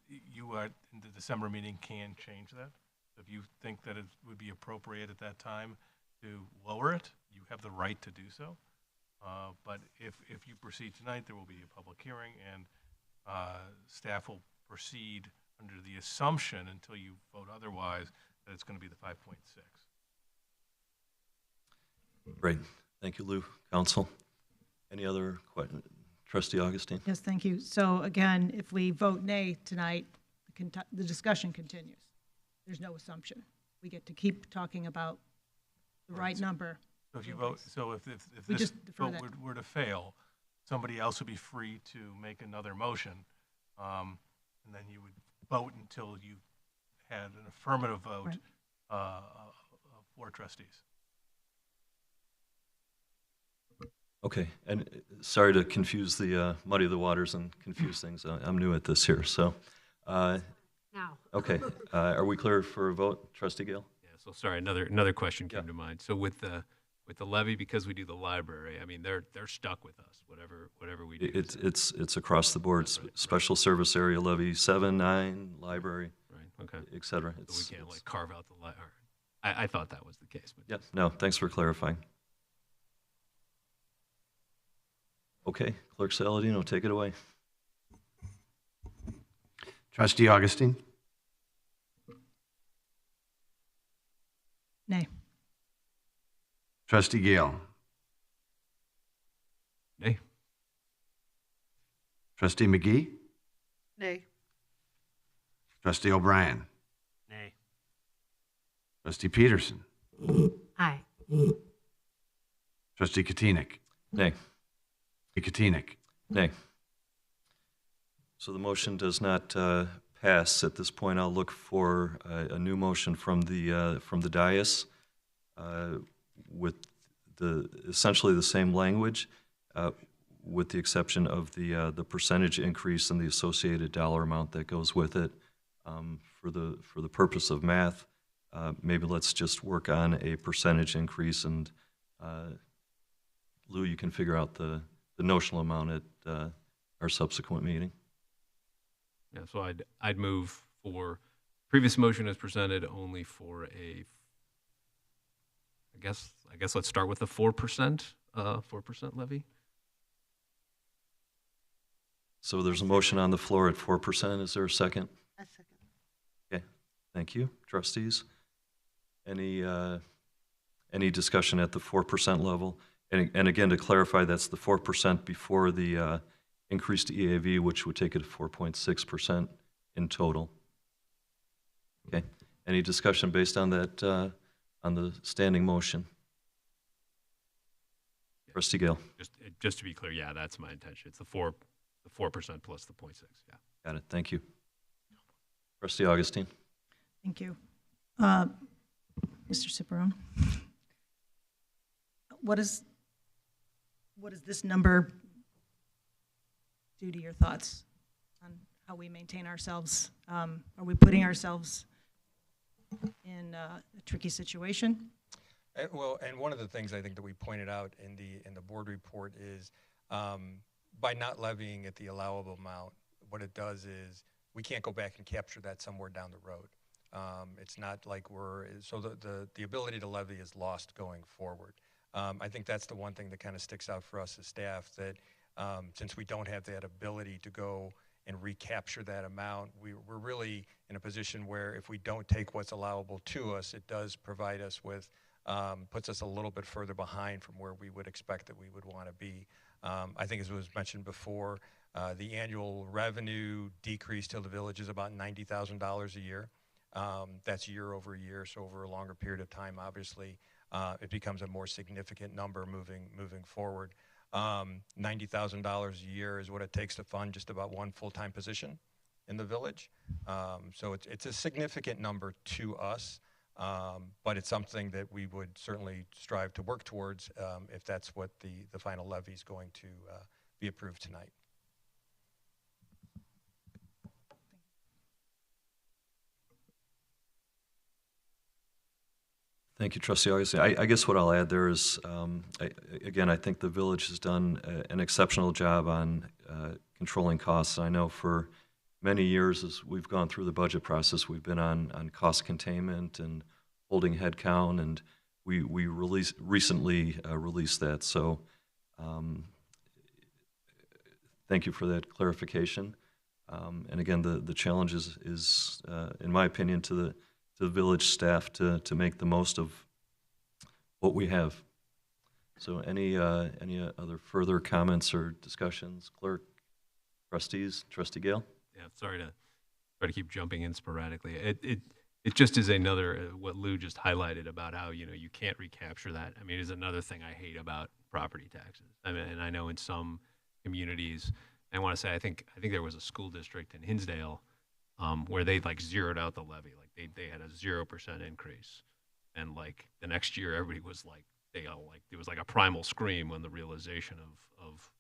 You are, in the December meeting, can change that. If you think that it would be appropriate at that time to lower it, you have the right to do so. But if you proceed tonight, there will be a public hearing, and staff will proceed under the assumption, until you vote otherwise, that it's going to be the 5.6. Great. Thank you, Lou. Council, any other questions? Trustee Augustine? Yes, thank you. So again, if we vote nay tonight, the discussion continues. There's no assumption. We get to keep talking about the right number. So if you vote, if We this just defer vote that. were to fail, somebody else would be free to make another motion, and then you would vote until you had an affirmative vote Right. of 4 trustees. Okay, and sorry to confuse muddy the waters and confuse things. I'm new at this here, so. Now. Okay, are we clear for a vote, Trustee Gale? Yeah. So sorry, another question came to mind. So with the levy, because we do the library, I mean they're stuck with us. Whatever we do. It's across the board. Special service area levy 7, 9, library, Right. Okay. et cetera. So we can't like carve out the library. I thought that was the case. But Yeah, no, thanks for clarifying. Okay, Clerk Saladino, take it away. Trustee Augustine? Nay. Trustee Gale? Nay. Trustee McGee? Nay. Trustee O'Brien? Nay. Trustee Peterson? Aye. Trustee Katina? Nay. Katina? Nay. So the motion does not pass. At this point, I'll look for a new motion from the dais with essentially the same language, with the exception of the percentage increase and the associated dollar amount that goes with it. For the purpose of math, maybe let's just work on a percentage increase, and Lou, you can figure out the notional amount at our subsequent meeting. Yeah. So I'd move for previous motion as presented only for a. I guess let's start with the 4% levy. So there's a motion on the floor at 4%. Is there a second? A second. Okay, thank you. Trustees, any discussion at the 4% level? And again, to clarify, that's the 4% before the increased EAV, which would take it to 4.6% in total. Okay. Any discussion based on that, on the standing motion? Trustee Gale. Just to be clear, yeah, that's my intention. It's the 4% plus the 0.6, yeah. Got it. Thank you. Trustee Augustine. Thank you. Mr. Ciparone, what does this number do to your thoughts on how we maintain ourselves? Are we putting ourselves in a tricky situation? Well, and one of the things I think that we pointed out in the board report is by not levying at the allowable amount, what it does is we can't go back and capture that somewhere down the road. It's not like so the ability to levy is lost going forward. I think that's the one thing that kind of sticks out for us as staff, that since we don't have that ability to go and recapture that amount, we're really in a position where if we don't take what's allowable to us, it does provide us with, puts us a little bit further behind from where we would expect that we would want to be. I think as was mentioned before, the annual revenue decrease to the village is about $90,000 a year. That's year over year, so over a longer period of time, obviously, it becomes a more significant number moving forward. $90,000 a year is what it takes to fund just about one full-time position in the village. So it's a significant number to us, but it's something that we would certainly strive to work towards if that's what the final levy is going to be approved tonight. Thank you, Trustee Augustine. I guess what I'll add there is, again, I think the village has done an exceptional job on controlling costs. I know for many years as we've gone through the budget process, we've been on cost containment and holding headcount, and we recently released that. So thank you for that clarification. And again, the challenge is in my opinion, to the village staff to make the most of what we have. So any other further comments or discussions? Clerk, trustees, Trustee Gale? Yeah, sorry to keep jumping in sporadically. It just is another, what Lou just highlighted about how, you can't recapture that. I mean, it is another thing I hate about property taxes. I mean, and I know in some communities, I want to say, I think there was a school district in Hinsdale where they zeroed out the levy. They had a 0% increase, and the next year everybody was it was like a primal scream when the realization of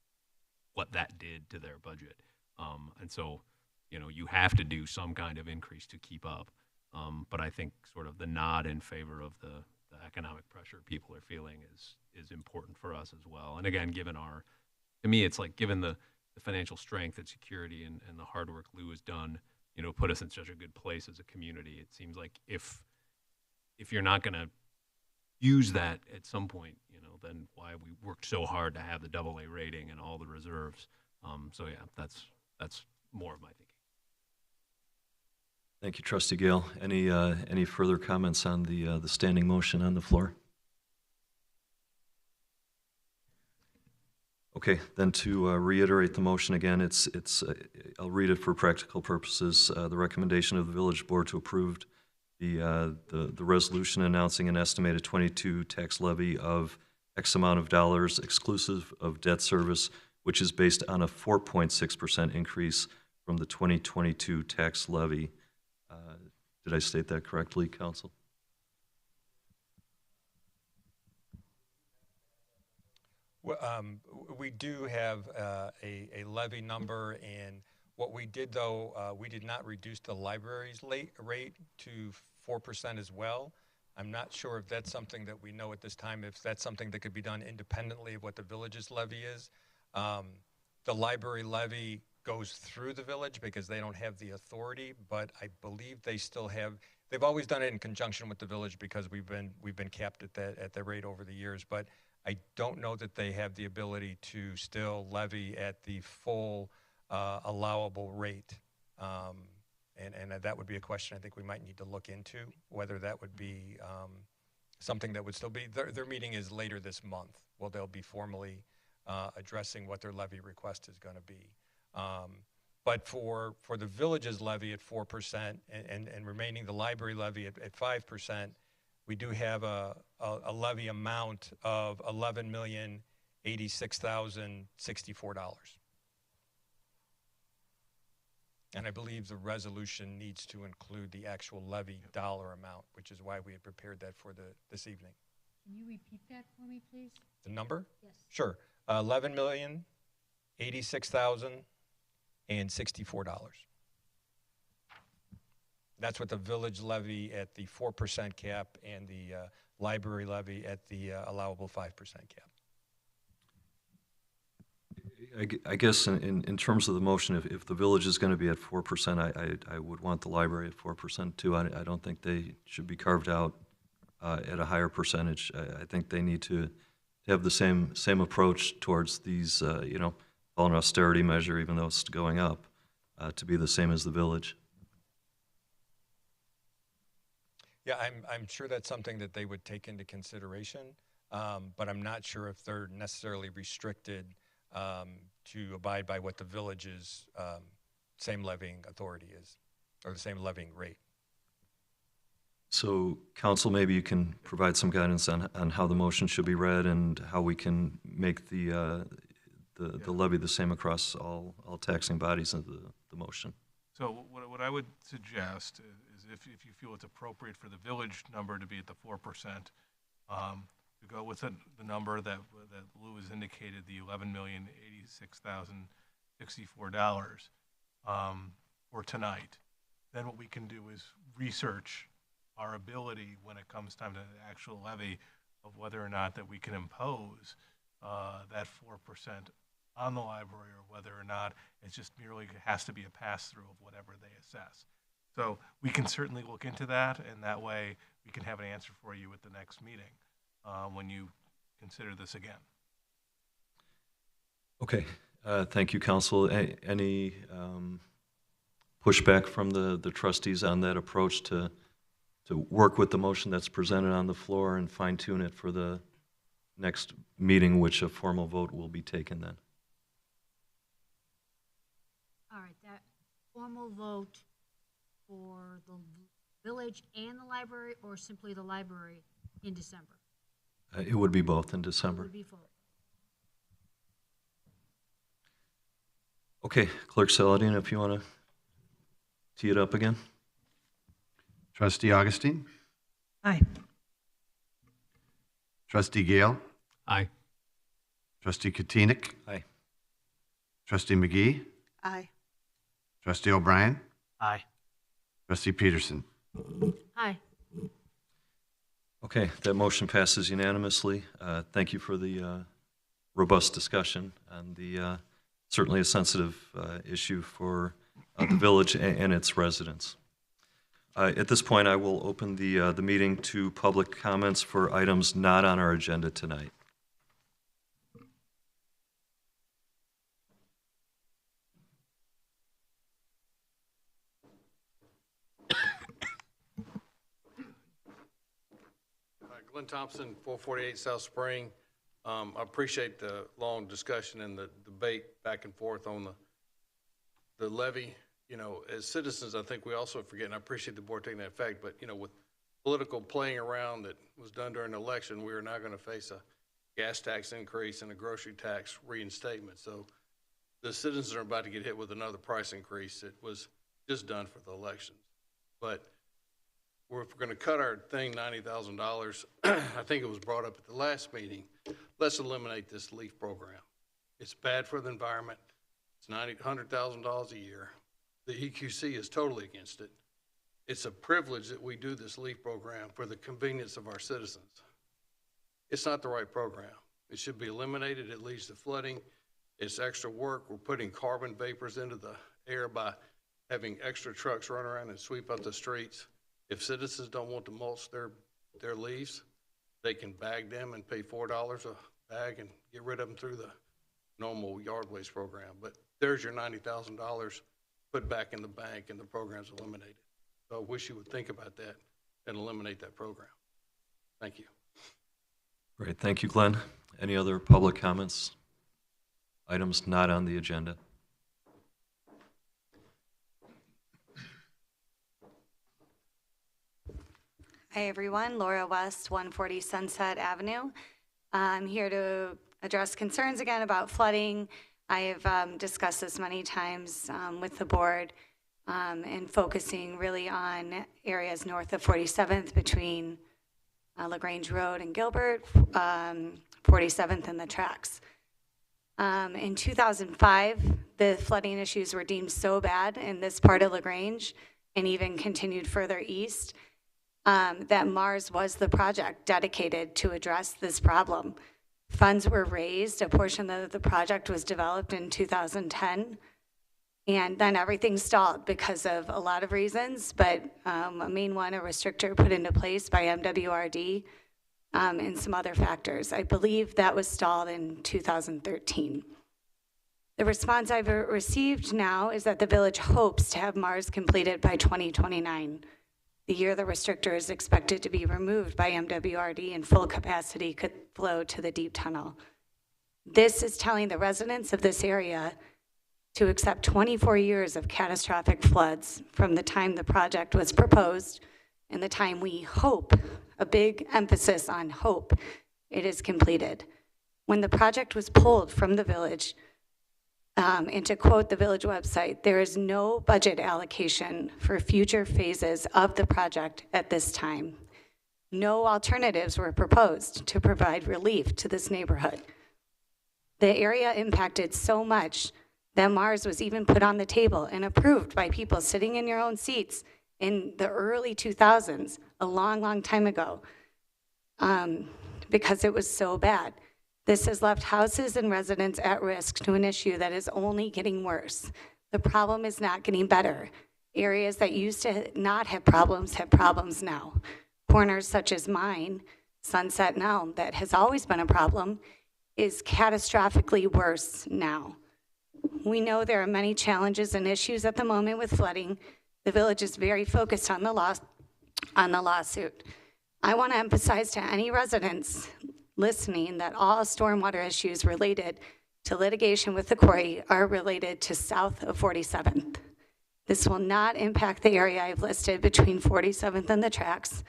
what that did to their budget. And so, you have to do some kind of increase to keep up. But I think sort of the nod in favor of the economic pressure people are feeling is important for us as well. And again, to me, it's given the financial strength and security and the hard work Lou has done, put us in such a good place as a community. It seems like if you're not going to use that at some point, then why we worked so hard to have the AA rating and all the reserves. So yeah, that's more of my thinking. Thank you, Trustee Gale. Any further comments on the standing motion on the floor? Okay, then to reiterate the motion again, I'll read it for practical purposes. The recommendation of the village board to approve the resolution announcing an estimated 22 tax levy of X amount of dollars exclusive of debt service, which is based on a 4.6% increase from the 2022 tax levy. Did I state that correctly, Council? Well, we do have a levy number, and what we did, though, we did not reduce the library's rate to 4% as well. I'm not sure if that's something that we know at this time, if that's something that could be done independently of what the village's levy is. The library levy goes through the village because they don't have the authority, but I believe they still have. They've always done it in conjunction with the village because we've been capped at that rate over the years. But I don't know that they have the ability to still levy at the full allowable rate. And that would be a question I think we might need to look into, whether that would be something that would still be. Their meeting is later this month. Well, they'll be formally addressing what their levy request is going to be. But for the village's levy at 4% and remaining the library levy at 5%, we do have a levy amount of $11,086,064. And I believe the resolution needs to include the actual levy dollar amount, which is why we had prepared that for this evening. Can you repeat that for me, please? The number? Yes. Sure. $11,086,064. That's what the village levy at the 4% cap and the library levy at the allowable 5% cap. I guess in terms of the motion, if the village is going to be at 4%, I would want the library at 4% too. I don't think they should be carved out at a higher percentage. I think they need to have the same approach towards these, all an austerity measure, even though it's going up, to be the same as the village. Yeah, I'm sure that's something that they would take into consideration, but I'm not sure if they're necessarily restricted to abide by what the village's same levying authority is, or the same levying rate. So, council, maybe you can provide some guidance on how the motion should be read and how we can make the levy the same across all taxing bodies of the motion. So what I would suggest is if you feel it's appropriate for the village number to be at the 4%, to go with the number that Lou has indicated, the $11,086,064 for tonight, then what we can do is research our ability when it comes time to the actual levy of whether or not that we can impose that 4% on the library, or whether or not it just merely has to be a pass-through of whatever they assess. So we can certainly look into that, and that way we can have an answer for you at the next meeting when you consider this again. Okay, thank you, council. Any pushback from the trustees on that approach to work with the motion that's presented on the floor and fine-tune it for the next meeting, which a formal vote will be taken then? All right, that formal vote for the village and the library, or simply the library in December? It would be both in It December. would be for, Okay, Clerk Saladin, if you want to tee it up again. Trustee Augustine? Aye. Trustee Gale? Aye. Trustee Katina? Aye. Trustee McGee? Aye. Trustee O'Brien? Aye. Trustee Peterson? aye. Okay, that motion passes unanimously. Thank you for the robust discussion on the certainly a sensitive issue for the village and its residents. At this point, I will open the meeting to public comments for items not on our agenda tonight. Glenn Thompson, 448 South Spring. I appreciate the long discussion and the debate back and forth on the levy. You know, as citizens, I think we also forget, and I appreciate the board taking that fact, but, you know, with political playing around that was done during the election, we are now going to face a gas tax increase and a grocery tax reinstatement. So the citizens are about to get hit with another price increase that was just done for the elections. But if we're going to cut our thing $90,000, I think it was brought up at the last meeting, let's eliminate this LEAF program. It's bad for the environment. It's $100,000 a year. The EQC is totally against it. It's a privilege that we do this LEAF program for the convenience of our citizens. It's not the right program. It should be eliminated. It leads to flooding. It's extra work. We're putting carbon vapors into the air by having extra trucks run around and sweep up the streets. If citizens don't want to mulch their leaves, they can bag them and pay $4 a bag and get rid of them through the normal yard waste program. But there's your $90,000 put back in the bank and the program's eliminated. So I wish you would think about that and eliminate that program. Thank you. Great, thank you, Glenn. Any other public comments items not on the agenda. Hi, everyone. Laura West, 140 Sunset Avenue. I'm here to address concerns again about flooding. I have discussed this many times with the board and focusing really on areas north of 47th between LaGrange Road and Gilbert, 47th and the tracks. In 2005, the flooding issues were deemed so bad in this part of LaGrange and even continued further east that Mars was the project dedicated to address this problem. Funds were raised, a portion of the project was developed in 2010, and then everything stalled because of a lot of reasons, but a main one, a restrictor put into place by MWRD and some other factors. I believe that was stalled in 2013. The response I've received now is that the village hopes to have Mars completed by 2029. The year the restrictor is expected to be removed by MWRD and full capacity could flow to the deep tunnel. This is telling the residents of this area to accept 24 years of catastrophic floods from the time the project was proposed and the time we hope, a big emphasis on hope, it is completed. When the project was pulled from the village, and to quote the village website, there is no budget allocation for future phases of the project at this time. No alternatives were proposed to provide relief to this neighborhood. The area impacted so much that Mars was even put on the table and approved by people sitting in your own seats in the early 2000s, a long, long time ago, because it was so bad. This has left houses and residents at risk to an issue that is only getting worse. The problem is not getting better. Areas that used to not have problems now. Corners such as mine, Sunset and Elm, that has always been a problem, is catastrophically worse now. We know there are many challenges and issues at the moment with flooding. The village is very focused on the lawsuit. I want to emphasize to any residents listening that all stormwater issues related to litigation with the quarry are related to south of 47th. This will not impact the area I've listed between 47th and the tracks,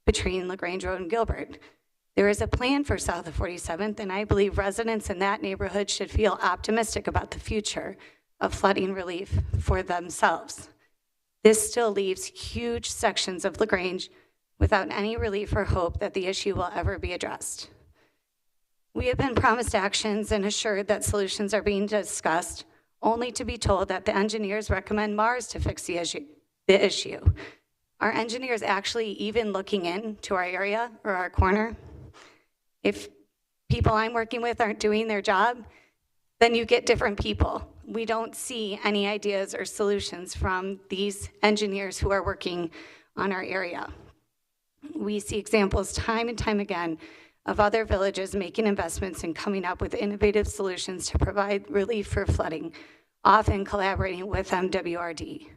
between LaGrange Road and Gilbert. There is a plan for south of 47th, and I believe residents in that neighborhood should feel optimistic about the future of flooding relief for themselves. This still leaves huge sections of LaGrange without any relief or hope that the issue will ever be addressed. We have been promised actions and assured that solutions are being discussed, only to be told that the engineers recommend Mars to fix the issue. Are engineers actually even looking into our area or our corner? If people I'm working with aren't doing their job, then you get different people. We don't see any ideas or solutions from these engineers who are working on our area. We see examples time and time again of other villages making investments and coming up with innovative solutions to provide relief for flooding, often collaborating with MWRD.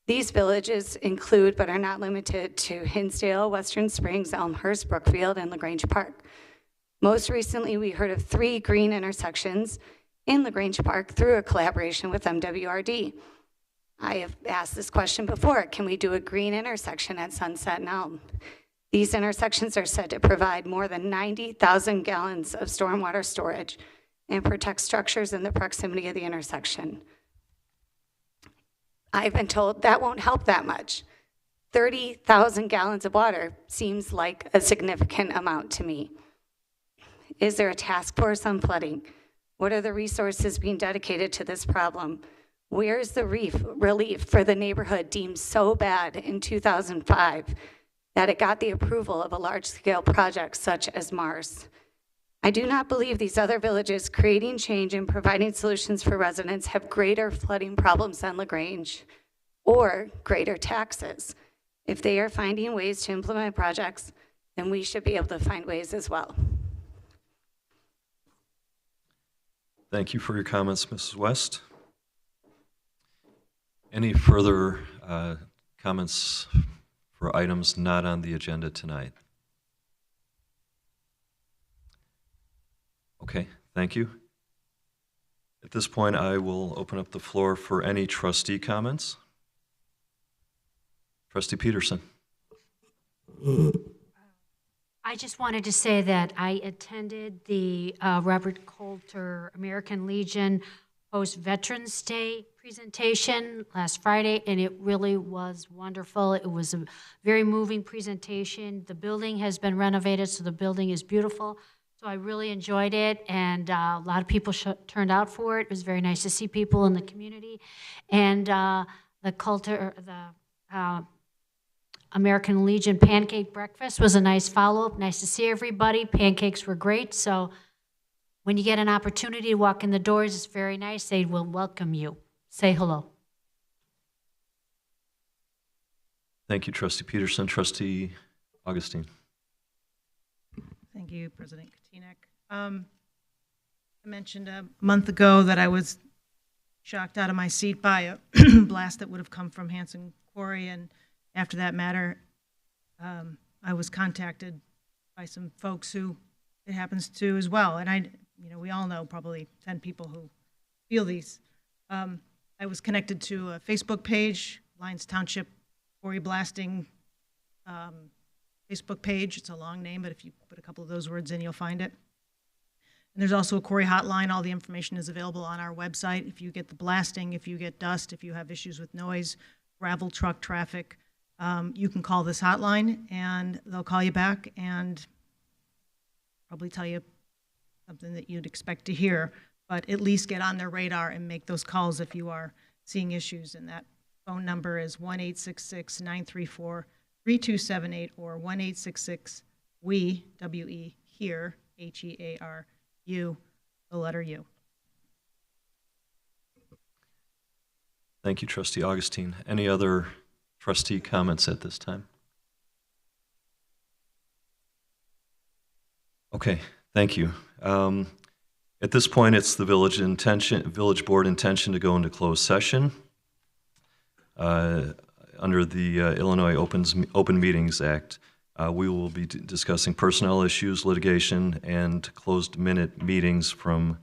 These villages include, but are not limited to, Hinsdale, Western Springs, Elmhurst, Brookfield, and LaGrange Park. Most recently, we heard of 3 green intersections in LaGrange Park through a collaboration with MWRD. I have asked this question before, can we do a green intersection at Sunset and Elm? These intersections are said to provide more than 90,000 gallons of stormwater storage and protect structures in the proximity of the intersection. I've been told that won't help that much. 30,000 gallons of water seems like a significant amount to me. Is there a task force on flooding? What are the resources being dedicated to this problem? Where's the relief for the neighborhood deemed so bad in 2005 that it got the approval of a large-scale project such as Mars? I do not believe these other villages creating change and providing solutions for residents have greater flooding problems than LaGrange or greater taxes. If they are finding ways to implement projects, then we should be able to find ways as well. Thank you for your comments, Mrs. West. Any further comments for items not on the agenda tonight? Okay, thank you. At this point, I will open up the floor for any trustee comments. Trustee Peterson. I just wanted to say that I attended the Robert Coulter American Legion Post-Veterans Day presentation last Friday, and it really was wonderful. It was a very moving presentation. The building has been renovated, so the building is beautiful. So I really enjoyed it, and a lot of people turned out for it. It was very nice to see people in the community. And the American Legion pancake breakfast was a nice follow-up. Nice to see everybody. Pancakes were great. So when you get an opportunity to walk in the doors, it's very nice. They will welcome you. Say hello. Thank you, Trustee Peterson. Trustee Augustine. Thank you, President Katinek. I mentioned a month ago that I was shocked out of my seat by a blast that would have come from Hanson Quarry, and after that matter, I was contacted by some folks who it happens to as well, and we all know probably 10 people who feel these. I was connected to a Facebook page, Lyons Township Quarry Blasting Facebook page. It's a long name, but if you put a couple of those words in, you'll find it. And there's also a quarry hotline. All the information is available on our website. If you get the blasting, if you get dust, if you have issues with noise, gravel truck traffic, you can call this hotline, and they'll call you back and probably tell you something that you'd expect to hear, but at least get on their radar and make those calls if you are seeing issues. And that phone number is 1-866-934-3278 or 1-866-WE, W-E, HEAR, H-E-A-R-U, the letter U. Thank you, Trustee Augustine. Any other trustee comments at this time? Okay, thank you. At this point, it's the village board intention to go into closed session under the Illinois Open Meetings Act. We will be discussing personnel issues, litigation, and closed-minute meetings from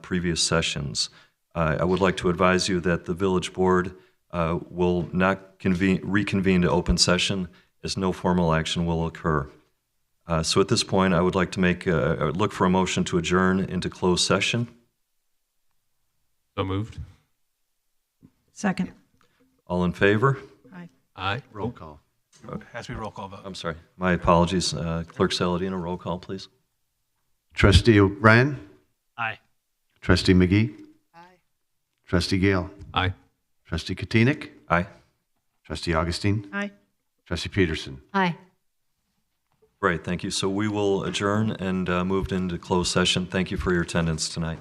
previous sessions. I would like to advise you that the village board will not reconvene to open session, as no formal action will occur. So at this point, I would like to look for a motion to adjourn into closed session. So moved. Second. All in favor? Aye. Aye. Roll call. Has to be roll call vote. I'm sorry. My apologies. Clerk Saladino, roll call, please. Trustee O'Brien? Aye. Trustee McGee? Aye. Trustee Gale? Aye. Trustee Katinek? Aye. Trustee Augustine? Aye. Trustee Peterson? Aye. Great, thank you. So we will adjourn and moved into closed session. Thank you for your attendance tonight.